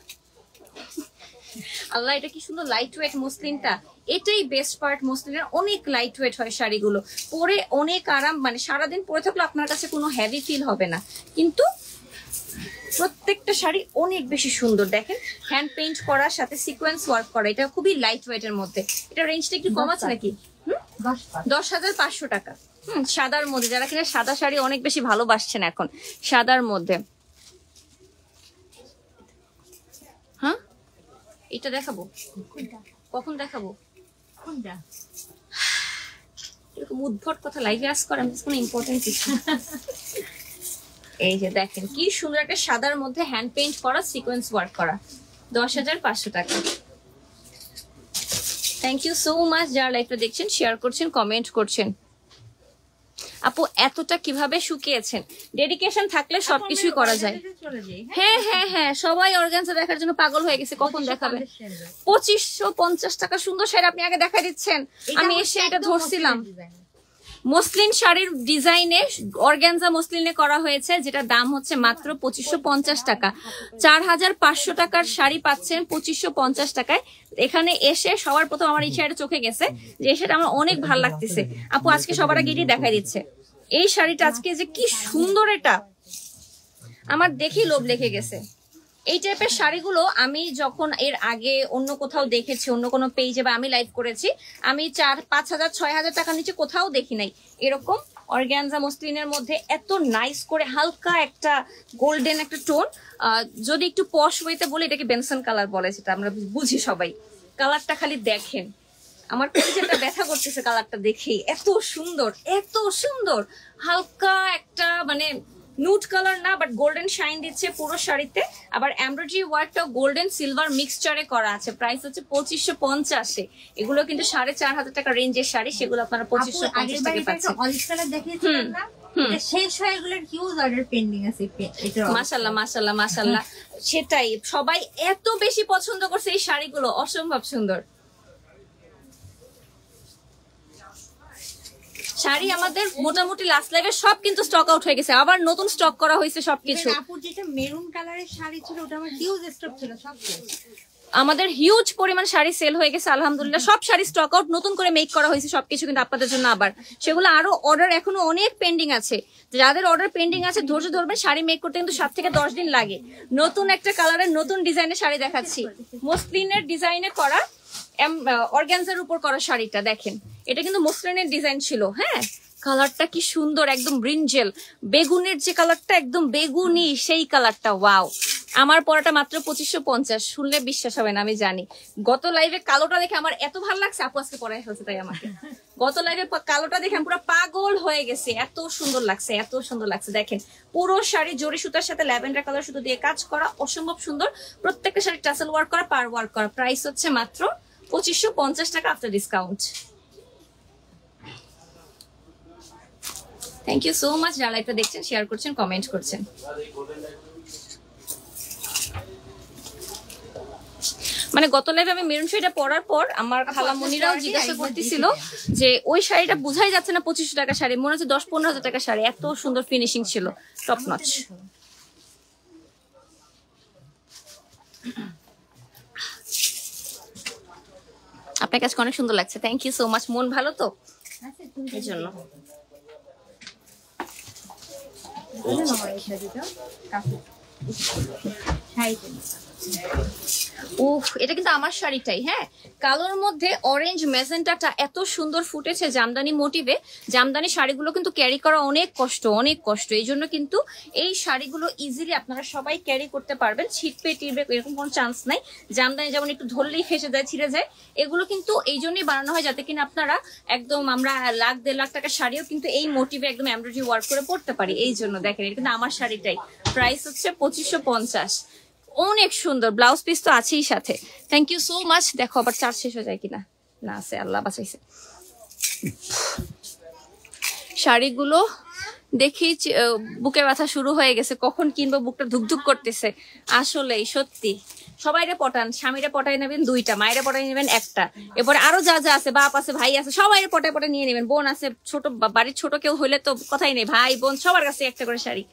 আল্লাহ, এটা কি সুন্দর লাইট ওয়েট মসলিনটা, এটাই বেস্ট পার্ট মসলিনের। অনেক লাইট ওয়েট হয় শাড়িগুলো, পরে অনেক আরাম, মানে সারাদিন পরে থাকলে আপনার কাছে কোনো হেভি ফিল হবে না, কিন্তু প্রত্যেকটা শাড়ি অনেক বেশি সুন্দর। দেখেন হ্যান্ড পেইন্ট করার সাথে সিকোয়েন্স ওয়ার্ক করা, এটা খুবই লাইট ওয়েট এর মধ্যে। এটা রেঞ্জটা একটু কম আছে নাকি, 10,500 টাকা। সাদার মধ্যে, যারা কিনা সাদা শাড়ি অনেক বেশি ভালোবাসছেন এখন, সাদার মধ্যে। হ্যাঁ, এটা দেখাবো, কখন দেখাবো, এরকম উদ্ভট কথা লাইভে আস করে, আমি কোনো ইম্পর্টেন্ট কিছু। এই যে দেখেন কি সুন্দর একটা সাদার মধ্যে হ্যান্ড পেইন্ট করা, সিকোয়েন্স ওয়ার্ক করা, 10,500 টাকা। থ্যাংক ইউ সো মাচ যারা লাইভটা দেখছেন, শেয়ার করছেন, কমেন্ট করছেন। আপু এতটা কিভাবে শুকিয়েছেন, ডেডিকেশন থাকলে সবকিছুই করা যায়। হ্যাঁ হ্যাঁ হ্যাঁ, সবাই অর্গানজা দেখার জন্য পাগল হয়ে গেছে, কখন দেখাবে। 2550 টাকা সুন্দর শাড়ি আপনি আগে দেখাই দিচ্ছেন, আমি এসে এটা ধরছিলাম। মসলিন শাড়ির ডিজাইনে অর্গানজা মসলিনে করা হয়েছে, যেটা দাম হচ্ছে মাত্র 2550 টাকা। 4500 টাকার শাড়ি পাচ্ছেন 2550 টাকায়। এখানে এসে সবার প্রথম আমার এই শাড়িটা চোখে গেছে, যে সেটা আমার অনেক ভালো লাগতেছে। আপু আজকে সবার আগে এটি দেখাই দিচ্ছে এই শাড়িটা, আজকে যে কি সুন্দর, এটা আমার দেখেই লোভ লেগে গেছে। এই টাইপের শাড়িগুলো আমি যখন এর আগে অন্য কোথাও দেখেছি, অন্য কোনো পেজে বা আমি লাইভ করেছি, আমি 4-5,000-6,000 টাকার নিচে কোথাও দেখি নাই এরকম অর্গানজা মসলিনের মধ্যে এত নাইস করে হালকা একটা গোল্ডেন একটা টোন। যদি একটু পশ ওয়েতে বলে, এটাকে বেনসন কালার বলে, সেটা আমরা বুঝি সবাই। কালারটা খালি দেখেন, আমার যেটা ব্যথা করতেছে কালারটা দেখেই। এত সুন্দর, এত সুন্দর, হালকা একটা মানে নুট কালার না, বাট গোল্ডেন শাইন দিচ্ছে পুরো শাড়িতে। আবার এমব্রয়ডারি ওয়ার্কটাও গোল্ডেন সিলভার মিক্সচারে করা আছে। প্রাইস হচ্ছে 2550। এগুলো কিন্তু 4500 টাকা রেঞ্জের শাড়ি, সেগুলো আপনারা 2550 টাকা পাচ্ছেন। অলিভ কালার দেখিয়েছিলেন না, এটা শেষ হয়ে এগুলোর হিউজ অর্ডার পেন্ডিং আছে। মাশাআল্লাহ মাশাআল্লাহ মাশাআল্লাহ, সেটাই সবাই এত বেশি পছন্দ করছে এই শাড়িগুলো, অসম্ভব সুন্দর শাড়ি। আমাদের মোটামুটি লাস্ট লাইভে সব কিন্তু স্টক আউট হয়ে গেছে, আবার নতুন স্টক করা হয়েছে সবকিছু। আপুর যেটা মেরুন কালারের শাড়ি ছিল, ওটা আমার হিউজ স্টক ছিল, সব আমাদের হিউজ পরিমাণ শাড়ি সেল হয়ে গেছে আলহামদুলিল্লাহ। সব শাড়ি স্টক আউট, নতুন করে মেক করা হয়েছে সবকিছু কিন্তু আপনাদের জন্য। আবার সেগুলো আরো অর্ডার এখনো অনেক পেন্ডিং আছে। যাদের অর্ডার পেন্ডিং আছে ধৈর্য ধরবেন, শাড়ি মেক করতে কিন্তু 7 থেকে 10 দিন লাগে। নতুন একটা কালারের নতুন ডিজাইনের শাড়ি দেখাচ্ছি, মসলিনের ডিজাইনে করা, অর্গানজার উপর করা শাড়িটা দেখেন। এটা কিন্তু মসলিনের ডিজাইন ছিল। হ্যাঁ, কালারটা কি সুন্দর, একদম ব্রিঞ্জেল বেগুনের যে কালারটা, একদম বেগুনি সেই কালারটা। ওয়াও, আমার পরাটা মাত্র 2550। শুনলে বিশ্বাস হবে না, আমি জানি। গত লাইভে কালোটা দেখে আমার এত ভালো লাগছে, আপু আজকে পরাই ফেলছে তাই আমাকে। গত লাইভে কালোটা দেখে আমি পুরো পাগল হয়ে গেছে, এত সুন্দর লাগছে, এত সুন্দর লাগছে। দেখেন পুরো শাড়ি জরি সুতার সাথে ল্যাভেন্ডার কালার সুতো দিয়ে কাজ করা, অসম্ভব সুন্দর। প্রত্যেকটা শাড়ি টাসেল ওয়ার্ক করা, পার ওয়ার্ক করা। প্রাইস হচ্ছে মাত্র 2550 টাকা after discount. Thank you so much যারা লাইভটা দেখছেন, শেয়ার করছেন, কমেন্ট করছেন। মানে গত লাইভে আমি মেরুন শাড়িটা পরার পর আমার খালামণিরাও জিজ্ঞাসা করতেছিল যে ওই শাড়িটা বোঝাই যাচ্ছে না 2500 টাকা শাড়ি, মনে হচ্ছে 10-15 হাজার টাকা শাড়ি। এত সুন্দর ফিনিশিং ছিল, টপ নচ। আপনার কাছে অনেক সুন্দর লাগছে, থ্যাংক ইউ সো মাচ। মন ভালো তো এই জন্য। উফ, এটা কিন্তু আমার শাড়িটাই। হ্যাঁ, কালোর মধ্যে অরেঞ্জ মেজেন্টাটা এত সুন্দর ফুটেছে জামদানি মোটিভে। জামদানি শাড়িগুলো কিন্তু ক্যারি করা অনেক কষ্ট, অনেক কষ্ট। এই জন্য কিন্তু এই শাড়িগুলো ইজিলি আপনারা সবাই ক্যারি করতে পারবেন, ছিটপে টিড়বে এরকম কোনো চান্স নাই। জামদানি যেমন একটু ধরলেই ফেসে যায়, ছিঁড়ে যায়, এগুলো কিন্তু এই জন্যই বানানো হয় যাতে কিনা আপনারা একদম আমরা 1-1.5 লাখ টাকার শাড়িও কিন্তু এই মোটিভে একদম এমব্রয়ডারি ওয়ার্ক করে পড়তে পারি। এই জন্য দেখেন, এটা কিন্তু আমার শাড়িটাই। প্রাইস হচ্ছে 2550। অনেক সুন্দর, ব্লাউজ পিস তো আছেই সাথে। Thank you so much. দেখো আবার চার্জ শেষ হয়ে যায় কিনা, না আছে, আল্লাহ বাঁচাইছে। শাড়িগুলো দেখেই বুকে ব্যথা শুরু হয়ে গেছে, কখন কিনবো, বুকটা ধুকধুক করতেছে। আসলেই সত্যি, সবাইরে পটান, স্বামীরা পটাই নেবেন 2টা, মায়েরা পটাই নেবেন 1টা, এরপরে আরো যা যা আছে, বাপ আছে, ভাই আছে, সবাই পটায় পটায় নিয়ে নেবেন। বোন আছে, ছোট বাড়ির ছোট কেউ হইলে তো কথাই নেই, ভাই বোন সবার কাছে একটা করে শাড়ি।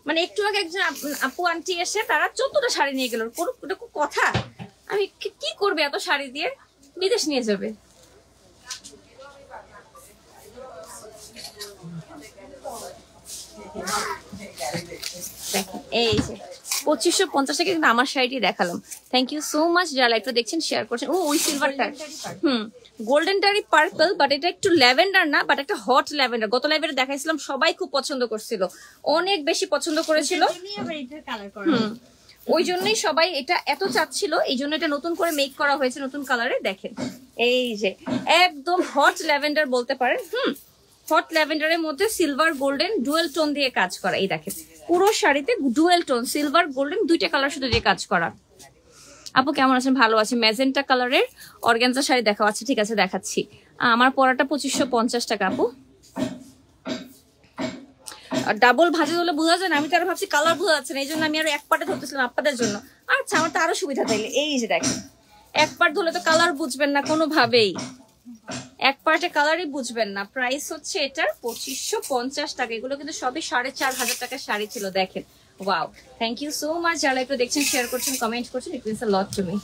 মানে একটু আগে একজন আপু আন্টি এসে তারা 14টা শাড়ি নিয়ে গেল। ওটা খুব কথা, আমি কি করবে এত শাড়ি দিয়ে, বিদেশ নিয়ে যাবে। এই যে 2550 টাকা কিন্তু আমার শাড়িটি দেখালাম। থ্যাংক ইউ সো মাচ যারা লাইভটা দেখছেন, শেয়ার করছেন। ও ওই সিলভারটা, গোল্ডেন টারি পার্পল, বাট এটা একটু ল্যাভেন্ডার না, বাট একটা হট ল্যাভেন্ডার। গত লাইভে দেখাইছিলাম, সবাই খুব পছন্দ করছিল, অনেক বেশি পছন্দ করেছিল। ওই জন্যই সবাই এটা এত চাচ্ছিল, এই জন্য এটা নতুন করে মেক করা হয়েছে নতুন কালারে। দেখেন এই যে একদম হট ল্যাভেন্ডার বলতে পারেন। হট ল্যাভেন্ডারের মধ্যে সিলভার গোল্ডেন ডুয়েল টোন দিয়ে কাজ করা। এই দেখেন পুরো শাড়িতে ডুয়েল টোন সিলভার গোল্ডেন 2টা কালার শুধু দিয়ে কাজ করা। আপু কেমন আছেন? ভালো আছে। ম্যাজেন্টা কালারের অর্গানজা শাড়ি দেখাও। আচ্ছা ঠিক আছে, দেখাচ্ছি। আমার পরাটা 2550 টাকা আপু। ডাবল ভাজা হলে বোঝা যায় না, আমি তো আর ভাবছি কালার বোঝা যাচ্ছে না, এই জন্য আমি আরো এক পাটে ধরতেছিলাম আপনাদের জন্য। আচ্ছা, আমার তো আরো সুবিধা তাইলে। এই যে দেখেন, এক পাট ধরলে তো কালার বুঝবেন না কোনোভাবেই। এক পার্টে কালারই বুঝবেন না। প্রাইস হচ্ছে এটার 2550 টাকা। এগুলো কিন্তু সবই 4500 টাকার শাড়ি ছিল। দেখেন, wow, thank you so much. যারা একটু দেখছেন, শেয়ার করছেন, কমেন্ট করছেন, it means a lot to me.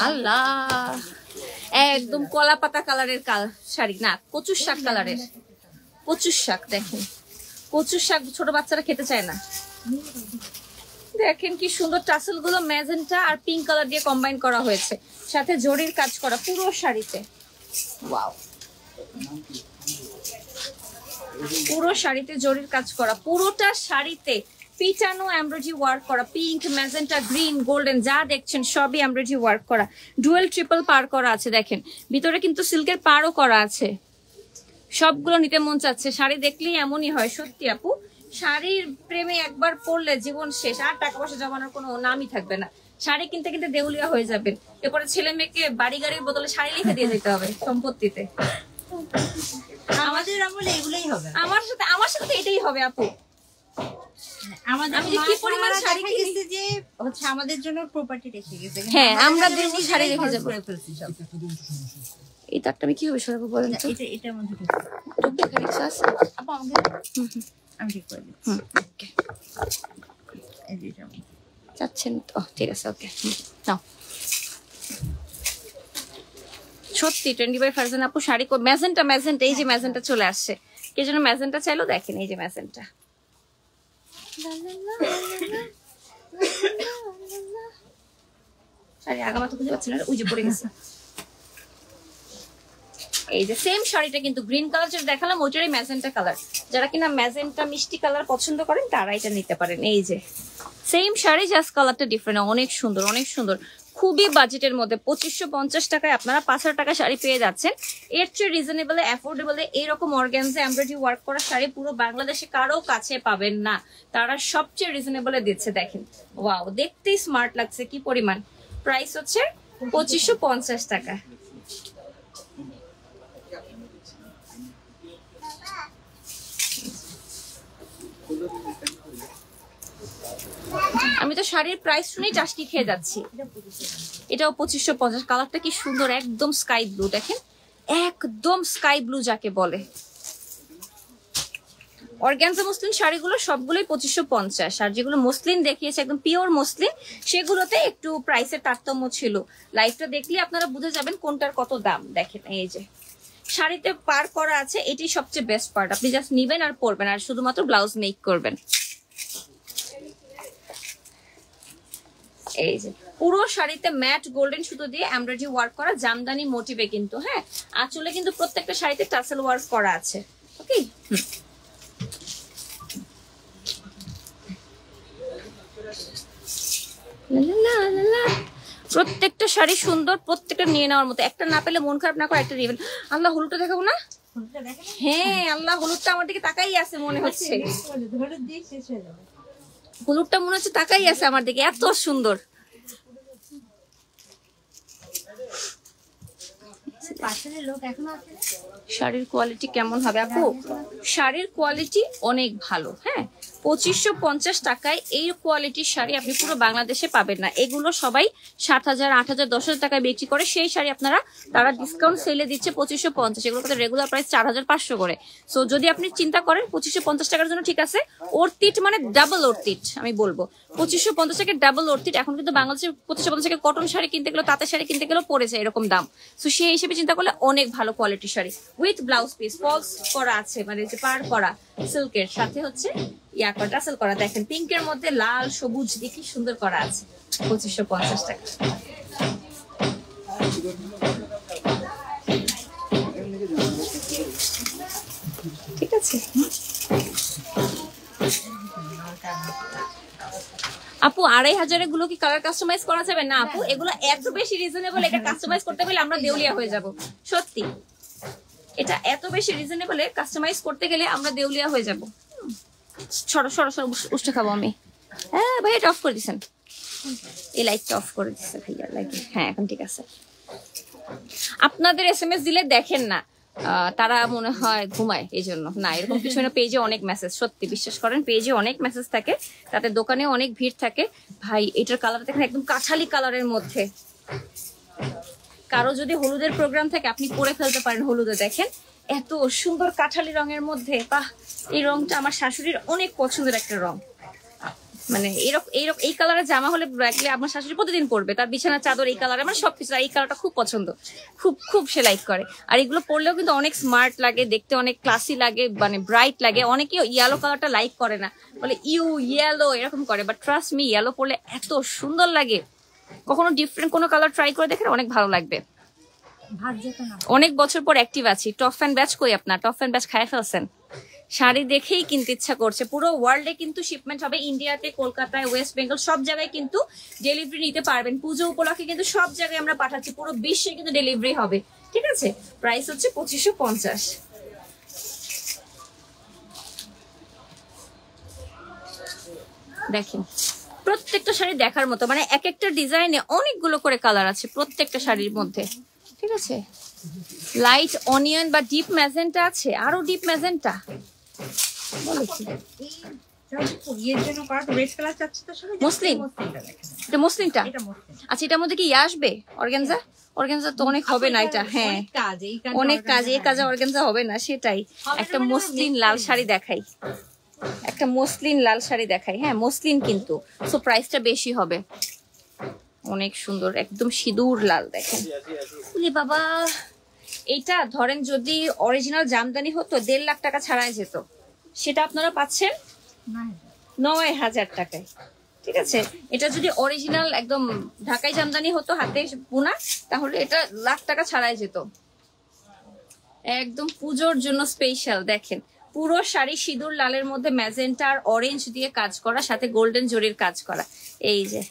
আল্লাহ, একদম কলা পাতা কালারের শাড়ি না, কচুর শাক কালারের। কচুর শাক, দেখেন কচুর শাক ছোট বাচ্চারা খেতে চায় না। দেখেন কি সুন্দর টাসেল গুলো ম্যাজেন্টা আর পিঙ্ক কালার দিয়ে কম্বাইন করা হয়েছে, সাথে জরির কাজ করা পুরো শাড়িতে। ওয়াও, পুরো শাড়িতে জরির কাজ করা, পুরোটা শাড়িতে পিটানো এমব্রয়ডারি ওয়ার্ক করা, পিঙ্ক, ম্যাজেন্টা, গ্রিন, গোল্ডেন যা দেখছেন সবই এমব্রয়ডারি ওয়ার্ক করা। ডুয়েল ট্রিপল পার করা আছে, দেখেন ভিতরে কিন্তু সিল্কের পারও করা আছে। সবগুলো নিতে মন চাচ্ছে। শাড়ি দেখলেই এমনই হয় সত্যি আপু, শাড়ির প্রেমে একবার পড়লে জীবন শেষ, আর টাকা পয়সা জমানোর কোনো নামই থাকবে না। শাড়ি কিনতে কিনতে দেউলিয়া হয়ে যাবেন, এরপরে ছেলে মেয়েকে বাড়ি গাড়ির বদলে শাড়ি লিখে দিয়ে যেতে হবে সম্পত্তিতে। আমাদের আমলে এগুলোই হবে। আমার সাথে এটাই হবে আপু। আমি কি পরিমাণ শাড়ি কিনেছি যে হচ্ছে আমাদের জন্য প্রপার্টি রেখে গেছে। হ্যাঁ, আমরা দেউলি শাড়ি রেখে যাব। এই তারটা আমি কিভাবে সরাবো বলেন তো? এটার মধ্যে টুক দেখা দিচ্ছ আছে আপু আমাকে। আমি ঠিক করে দিচ্ছি। ওকে, এই যে এটার মধ্যে যাচ্ছেন তো? ঠিক আছে, ওকে নাও। সত্যি 25 ফারজান আপু শাড়ি ম্যাজেন্টা, ম্যাজেন্টা, এই যে ম্যাজেন্টা চলে আসছে। কে যেন ম্যাজেন্টা চাইলো, দেখেন এই যে ম্যাজেন্টা। শাড়ি আগামা তো খুঁজে পাচ্ছি না, ওই যে পড়ে গেছে। এই যে সেম শাড়িটা কিন্তু গ্রিন কালার যেটা দেখালাম ওইটারই ম্যাজেন্টা কালার। যারা কিনা ম্যাজেন্টা মিষ্টি কালার পছন্দ করেন তারা এটা নিতে পারেন। এই যে সেম শাড়ি, জাস্ট কালারটা ডিফারেন্ট। অনেক সুন্দর, অনেক সুন্দর, খুবই বাজেটের মধ্যে 2550 টাকায় আপনারা 5000 টাকা শাড়ি পেয়ে যাচ্ছেন। এর চেয়ে রিজনেবল, অ্যাফোর্ডেবল এইরকম অর্গানজা এমব্রয়ডারি ওয়ার্ক করা শাড়ি পুরো বাংলাদেশে কারো কাছে পাবেন না। তারা সবচেয়ে রিজনেবলে দিচ্ছে। দেখেন, ওয়াও, দেখতেই স্মার্ট লাগছে কি পরিমাণ। প্রাইস হচ্ছে 2550 টাকা। আমি তো শাড়ির প্রাইস শুনেই চাষটি খেয়ে যাচ্ছি। এটাও 2550। কালারটা কি সুন্দর, একদম স্কাই ব্লু। দেখেন, একদম স্কাই ব্লু যাকে বলে। অর্গানজা মসলিন শাড়িগুলো সবগুলোই 2550, আর যেগুলো মসলিন দেখিয়েছে একদম পিওর মসলিন সেগুলোতে একটু প্রাইসের তারতম্য ছিল। লাইভটা দেখলে আপনারা বুঝে যাবেন কোনটার কত দাম। দেখেন এই যে শাড়িতে পার করা আছে, এটি সবচেয়ে বেস্ট পার্ট। আপনি জাস্ট নিবেন আর পরবেন, আর শুধুমাত্র ব্লাউজ মেক করবেন। এই যে পুরো শাড়িতে ম্যাট গোল্ডেন সুতো দিয়ে এমব্রয়ডারি ওয়ার্ক করা, জামদানি মোটিভে কিন্তু। হ্যাঁ, আঁচলে কিন্তু প্রত্যেকটা শাড়িতে টাসেল ওয়ার্ক করা আছে। ওকে, প্রত্যেকটা শাড়ি সুন্দর, প্রত্যেকটা নিয়ে নেওয়ার মতো। একটা না পেলে মন খারাপ না করে একটা নিবেন। আল্লাহ, হলুদটা দেখাবো না? হ্যাঁ আল্লাহ, হলুদটা আমার দিকে তাকাই আছে মনে হচ্ছে। হলুদটা মনে হচ্ছে তাকাই আছে আমার দিকে, এত সুন্দর। শাড়ির কোয়ালিটি কেমন হবে আপু? শাড়ির কোয়ালিটি অনেক ভালো। হ্যাঁ, 2550 টাকায় এই কোয়ালিটির শাড়ি আপনি পুরো বাংলাদেশে পাবেন না। এগুলো সবাই 7000, 8000, 10,000 টাকায় বিক্রি করে। সেই শাড়ি আপনারা তারা ডিসকাউন্ট সেলে দিচ্ছে 2550। এগুলো রেগুলার প্রাইস 4500 করে। সো যদি আপনি চিন্তা করেন 2550 টাকার জন্য ঠিক আছে, অর্থিট মানে ডাবল অর্থিট আমি বলবো। 2550 টাকা ডাবল অর্থিট। এখন কিন্তু বাংলাদেশে 2550 টাকা কটন শাড়ি কিনতে গেলেও, তাঁতের শাড়ি কিনতে গেলেও পড়েছে এরকম দাম। সো সেই হিসেবে চিন্তা করলে অনেক ভালো কোয়ালিটির sari with blouse piece falls করা আছে, মানে যে পার করা সিল্কের সাথে হচ্ছে ইয়া করা টাসেল করা। দেখেন পিঙ্কের মধ্যে লাল সবুজ দিয়ে কি সুন্দর করা আছে। 2550 টাকা। ঠিক আছে আপু, 2500 গুলো কি কালার কাস্টমাইজ করা যাবে না আপু? এগুলো এত বেশি রিজনেবল, এটা কাস্টমাইজ করতে গেলে আমরা দেউলিয়া হয়ে যাব। সত্যি, এটা এত বেশি রিজনেবল, কাস্টমাইজ করতে গেলে আমরা দেউলিয়া হয়ে যাব। সরো সরো সরো, উষ্ঠে খাবো আমি। হ্যাঁ ভাই, এটা অফ করে দিছেন, এই লাইটটা অফ করে দিচ্ছে ভাইয়া লাগে। হ্যাঁ এখন ঠিক আছে। আপনাদের SMS দিলে দেখেন না, তারা মনে হয় ঘুমায়, এই জন্য না, এরকম কিছু না। পেজে অনেক মেসেজ, সত্যি বিশ্বাস করেন, পেজে অনেক মেসেজ থাকে, তাতে দোকানে অনেক ভিড় থাকে। ভাই এটার কালার দেখেন, একদম কাঠালি কালারের মধ্যে। কারো যদি হলুদের প্রোগ্রাম থাকে আপনি পরে ফেলতে পারেন হলুদে। দেখেন এত সুন্দর কাঠালি রঙের মধ্যে, বাহ! এই রংটা আমার শাশুড়ির অনেক পছন্দের একটা রং। মানে এই কালারের জামা হলে রাখলে আমার শাশুড়ি প্রতিদিন পরবে, তার বিছানার চাদর এই কালারে, মানে সবকিছু এই কালারটা খুব পছন্দ, খুব খুব সে লাইক করে। আর এগুলো পরলেও কিন্তু অনেক স্মার্ট লাগে, দেখতে অনেক ক্লাসি লাগে, মানে ব্রাইট লাগে। অনেকেও ইয়েলো কালারটা লাইক করে না, বলে ইয়েলো এরকম করে, বাট ট্রাস্ট মি, ইয়েলো পরলে এত সুন্দর লাগে। কখনো ডিফারেন্ট কোনো কালার ট্রাই করে দেখেন, অনেক ভালো লাগবে। অনেক বছর পর অ্যাক্টিভ আছি। টপ ফ্যান ব্যাচ কই আপনার? টপ ফ্যান ব্যাচ খায় ফেলছেন? শাড়ি দেখেই কিনতে ইচ্ছা করছে। পুরো ওয়ার্ল্ডে কিন্তু শিপমেন্ট হবে, ইন্ডিয়াতে, কলকাতায়, ওয়েস্ট বেঙ্গল সব জায়গায় কিন্তু ডেলিভারি নিতে পারবেন। পুজো উপলক্ষে কিন্তু সব জায়গায় আমরা পাঠাচ্ছি, পুরো বিশ্বে কিন্তু ডেলিভারি হবে। ঠিক আছে, প্রাইস হচ্ছে 2550। দেখেন প্রত্যেকটা শাড়ি দেখার মতো, মানে এক একটা ডিজাইনে অনেকগুলো করে কালার আছে প্রত্যেকটা শাড়ির মধ্যে। ঠিক আছে, লাইট অনিয়ন বা ডিপ ম্যাজেন্টা আছে, আরো ডিপ ম্যাজেন্টা। বলো কি মসলিন? এটা মসলিনটা? আচ্ছা, এটার মধ্যে কি ইয়ে আসবে অর্গানজা? অর্গানজা তো অনেক হবে না এটা। হ্যাঁ, অনেক কাজ, এই কাজে অর্গানজা হবে না। সেটাই, একটা মসলিন লাল শাড়ি দেখাই, একটা মসলিন লাল শাড়ি দেখাই। হ্যাঁ মসলিন, কিন্তু সো প্রাইসটা বেশি হবে। অনেক সুন্দর, একদম সিঁদুর লাল। দেখেন বাবা, এইটা ধরেন যদি অরিজিনাল জামদানি হতো 1.5 লাখ টাকা ছাড়াই যেত, সেটা আপনারা পাচ্ছেন 9000 টাকায়। ঠিক আছে, এটা যদি অরিজিনাল একদম ঢাকাই জামদানি হতো, হাতে বোনা, তাহলে এটা লাখ টাকা ছাড়াই যেত। একদম পুজোর জন্য স্পেশাল। দেখেন পুরো শাড়ি সিঁদুর লালের মধ্যে ম্যাজেন্টা আর অরেঞ্জ দিয়ে কাজ করা, সাথে গোল্ডেন জরির কাজ করা। এই যে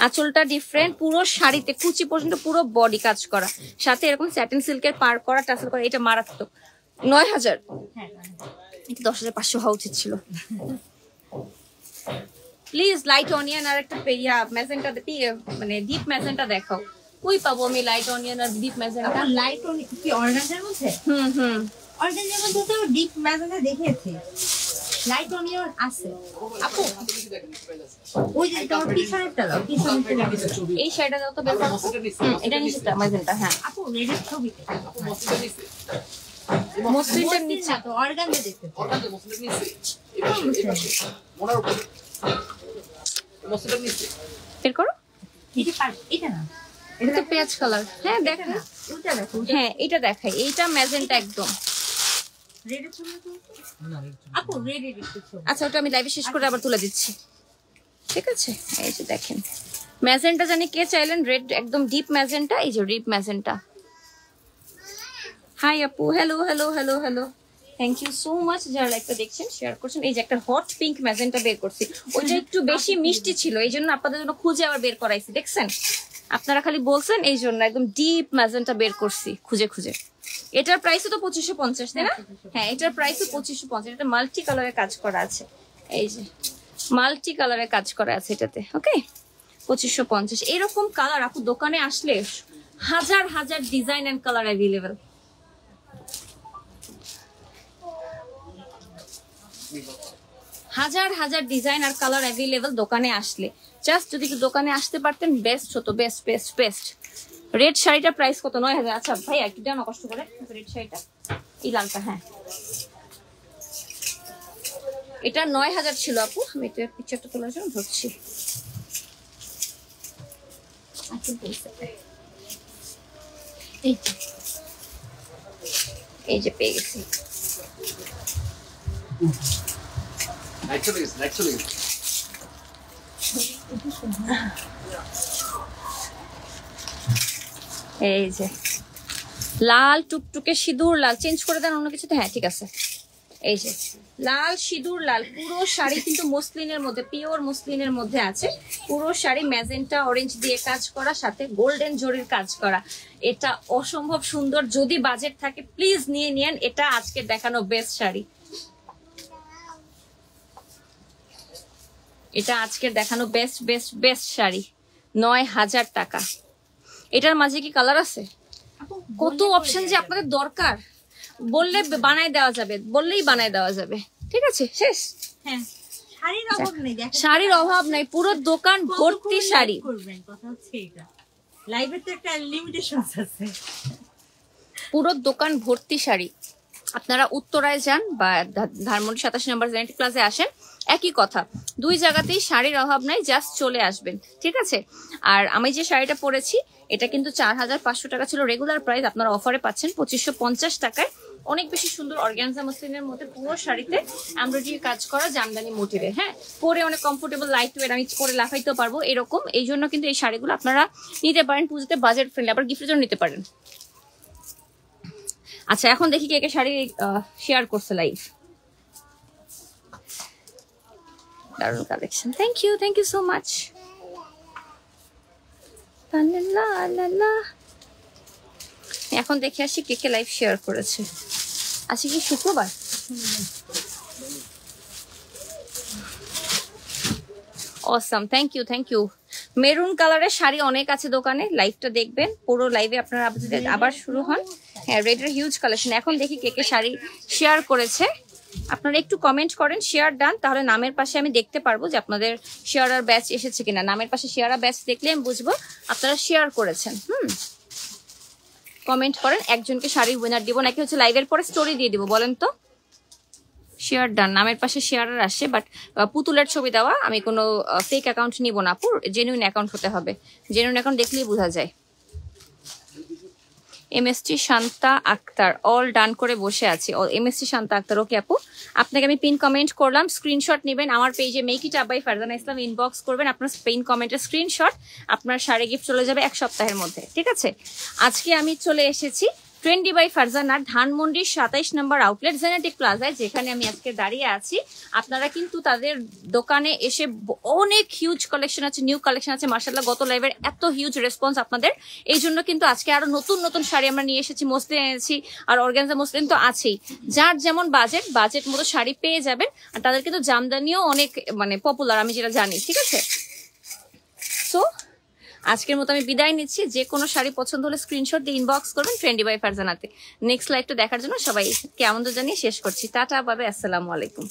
আঁচলটা ডিফারেন্ট, পুরো শাড়িতে কুচি পর্যন্ত পুরো বডি কাজ করা, সাথে এরকম স্যাটিন সিল্কের পার করা, টাসেল করা। এটা মারাত্মক। 9000, 10,500 হওয়া উচিত ছিল। প্লিজ লাইট অনিয়ন আর একটা ম্যাজেন্টা, মানে ডিপ ম্যাজেন্টা দেখাও। কই পাবো আমি লাইট অনিয়ন আর ডিপ ম্যাজেন্টা? লাইট অনিয়ন কি অর্গানজার মধ্যে? অর্গানজার মধ্যে তো ডিপ ম্যাজেন্টা দেখেছি, লাইট অনিয়ন আছে আপু। ওই যে তোমার পিছনেরটা দাও, পিছনেরটা এই শাড়িটা দাও তো বের করো। এটা নিচেটা ম্যাজেন্টা। হ্যাঁ আপু, রেডের ছবিতে মসলিনটার নিচে তো অর্গানজা দেখতে। অর্গানজা মসলিনের নিচে, এই পাশে, এই পাশে মোনার উপরে মসলিনের নিচে বের করো। এটা না, এটা তো পেঁয়াজ কালার। হ্যাঁ দেখা, ওটা দেখো। হ্যাঁ এটা দেখাই, এইটা ম্যাজেন্টা একদম। রেডের ছবি তো আপু, রেডের ছবি। আচ্ছা, ওটা আমি লাইভে শেষ করে আবার তুলে দিচ্ছি। ঠিক আছে, এই যে দেখেন ম্যাজেন্টা, জানি কে চাইলেন রেড, একদম ডিপ ম্যাজেন্টা। এই যে ডিপ ম্যাজেন্টা। হাই আপু, hello hello hello hello, thank you so much যারা লাইভটা দেখছেন, শেয়ার করছেন। এই যে একটা হট পিঙ্ক ম্যাজেন্টা বের করছি, ওইটা একটু বেশি মিষ্টি ছিল, এই জন্য আপনাদের জন্য খুঁজে আবার বের করাইছি। দেখছেন, আপনারা খালি বলছেন, এই জন্য একদম ডিপ ম্যাজেন্টা বের করছি খুঁজে খুঁজে। এটার প্রাইসও তো 2550, তাই না? হ্যাঁ, এটার প্রাইসও 2550। এটা মাল্টি কালারে কাজ করা আছে, এই যে মাল্টি কালারে কাজ করা আছে এটাতে। ওকে, 2550। এরকম কালার আপু দোকানে আসলে হাজার হাজার ডিজাইন এন্ড কালার অ্যাভেলেবেল। হাজার হাজার ডিজাইন আর কালার অ্যাভেলেবেল দোকানে আসলে। জাস্ট যদি দোকানে আসতে পারতেন বেস্ট হতো, বেস্ট বেস্ট বেস্ট। রেড শাড়িটার প্রাইস কত? 9000। আচ্ছা ভাই একটু দেন কষ্ট করে রেড শাড়িটা, এই লালটা। হ্যাঁ, এটা 9000 ছিল আপু। আমি এটা পিকচারটা তোলার জন্য ধরছি। এই যে পেয়ে গেছি। লাইট চলে গেছে, লাইট চলে গেছে। এই যে লাল টুকটুকে সিঁদুর লাল, চেঞ্জ করে দেন অন্য কিছুতে। হ্যাঁ ঠিক আছে, এই যে লাল সিঁদুর লাল পুরো শাড়ি, কিন্তু মসলিনের মধ্যে, পিওর মসলিনের মধ্যে আছে। পুরো শাড়ি ম্যাজেন্টা অরেঞ্জ দিয়ে কাজ করা, সাথে গোল্ডেন জরির কাজ করা। এটা অসম্ভব সুন্দর। যদি বাজেট থাকে প্লিজ নিয়ে নিন। এটা আজকে দেখানো বেস্ট শাড়ি, এটা আজকের দেখানো বেস্ট বেস্ট বেস্ট শাড়ি। 9000 টাকা। এটার মাঝে কি কালার আছে? কত অপশন যে আপনাদের দরকার। বললে বানায় দেওয়া যাবে, বললেই বানায় দেওয়া যাবে। ঠিক আছে, শেষ। হ্যাঁ, শাড়ির অভাব নেই, দেখেন শাড়ির অভাব নাই, পুরো দোকান ভর্তি শাড়ি। করবেন কথা হচ্ছে এটা, লাইভের তো একটা লিমিটেশনস আছে। পুরো দোকান ভর্তি শাড়ি। আপনারা উত্তরায় যান বা ধানমন্ডি 87 নম্বর জেনেটিক প্লাজায় আসেন, একই কথা, দুই জায়গাতেই শাড়ির অভাব নাই, জাস্ট চলে আসবেন। ঠিক আছে। আর আমি যে শাড়িটা পরেছি এটা কিন্তু 4500 টাকা ছিল রেগুলার প্রাইস, আপনারা অফারে পাচ্ছেন 2550 টাকায়। অনেক বেশি সুন্দর অর্গানজা মসলিনের মধ্যে পুরো শাড়িতে এমব্রয়ডারি কাজ করা জামদানি মোটিভে। হ্যাঁ, পরে অনেক কমফোর্টেবল, লাইট ওয়েট, আমি পরে লাফাইতেও পারবো এরকম। এই জন্য কিন্তু এই শাড়িগুলো আপনারা নিতে পারেন পুজোতে, বাজেট ফ্রেন্ডলি, আবার গিফটের জন্য নিতে পারেন। আচ্ছা, এখন দেখি কে কে শাড়ি শেয়ার করছে লাইভ। দারুণ collection, thank you so much. এখন দেখে আসি কে কে লাইভ শেয়ার করেছে। আজকে কি শুক্রবার? Awesome, thank you. মেরুন কালারের শাড়ি অনেক আছে দোকানে, লাইভটা দেখবেন পুরো লাইভে আপনারা আবার শুরু হন। হ্যাঁ, রেডের হিউজ কালেকশন। এখন দেখি কে কে শাড়ি শেয়ার করেছে। আপনারা একটু কমেন্ট করেন, শেয়ার ডান, তাহলে নামের পাশে আমি দেখতে পারবো যে আপনাদের শেয়ার আর ব্যাচ এসেছে কিনা। নামের পাশে শেয়ার আর ব্যাচ দেখলে আমি বুঝবো আপনারা শেয়ার করেছেন। কমেন্ট করেন, একজনকে শাড়ির উইনার দিব, নাকি হচ্ছে লাইভের পরে স্টোরি দিয়ে দিব বলেন তো? শেয়ার ডান, নামের পাশে শেয়ার আর আসে, বাট পুতুলের ছবি দেওয়া, আমি কোনো ফেক অ্যাকাউন্ট নিব না আপু, জেনুইন অ্যাকাউন্ট হতে হবে, জেনুইন অ্যাকাউন্ট দেখলেই বোঝা যায়। MST Shanta Akter all done করে বসে আছি। এমএসটি শান্তা আক্তার, ওকে আপু, আপনাকে আমি পিন কমেন্ট করলাম, স্ক্রিনশট নেবেন আমার পেজে make it up by Farzana Islam, inbox করবেন আপনার পিন কমেন্টের স্ক্রিনশট, আপনার শাড়ি গিফট চলে যাবে 1 সপ্তাহের মধ্যে। ঠিক আছে। আজকে আমি চলে এসেছি ট্রেন্ডি বাই ফারজানার ধানমন্ডির 27 নম্বর আউটলেট জেনেটিক প্লাজায়, যেখানে আমি আজকে দাঁড়িয়ে আছি। আপনারা কিন্তু তাদের দোকানে এসে অনেক হিউজ কালেকশন আছে, নিউ কালেকশন আছে মাশাআল্লাহ। গত লাইভের এত হিউজ রেসপন্স আপনাদের, এই জন্য কিন্তু আজকে আরো নতুন শাড়ি আমরা নিয়ে এসেছি, মসলিন এনেছি, আর অর্গানজা মসলিন তো আছেই। যার যেমন বাজেট মতো শাড়ি পেয়ে যাবেন। আর তাদের কিন্তু জামদানিও অনেক পপুলার, আমি যেটা জানি। ঠিক আছে। সো আজকের মতো আমি বিদায় নিচ্ছি। যে কোনো শাড়ি পছন্দ হলে স্ক্রিনশট দিয়ে ইনবক্স করবেন ট্রেন্ডি বাই ফারজানাতে। নেক্সট লাইভটা দেখার জন্য সবাইকে আমন্ত্রণ জানিয়ে শেষ করছি। টাটা, বাই বাই, আসসালামু আলাইকুম।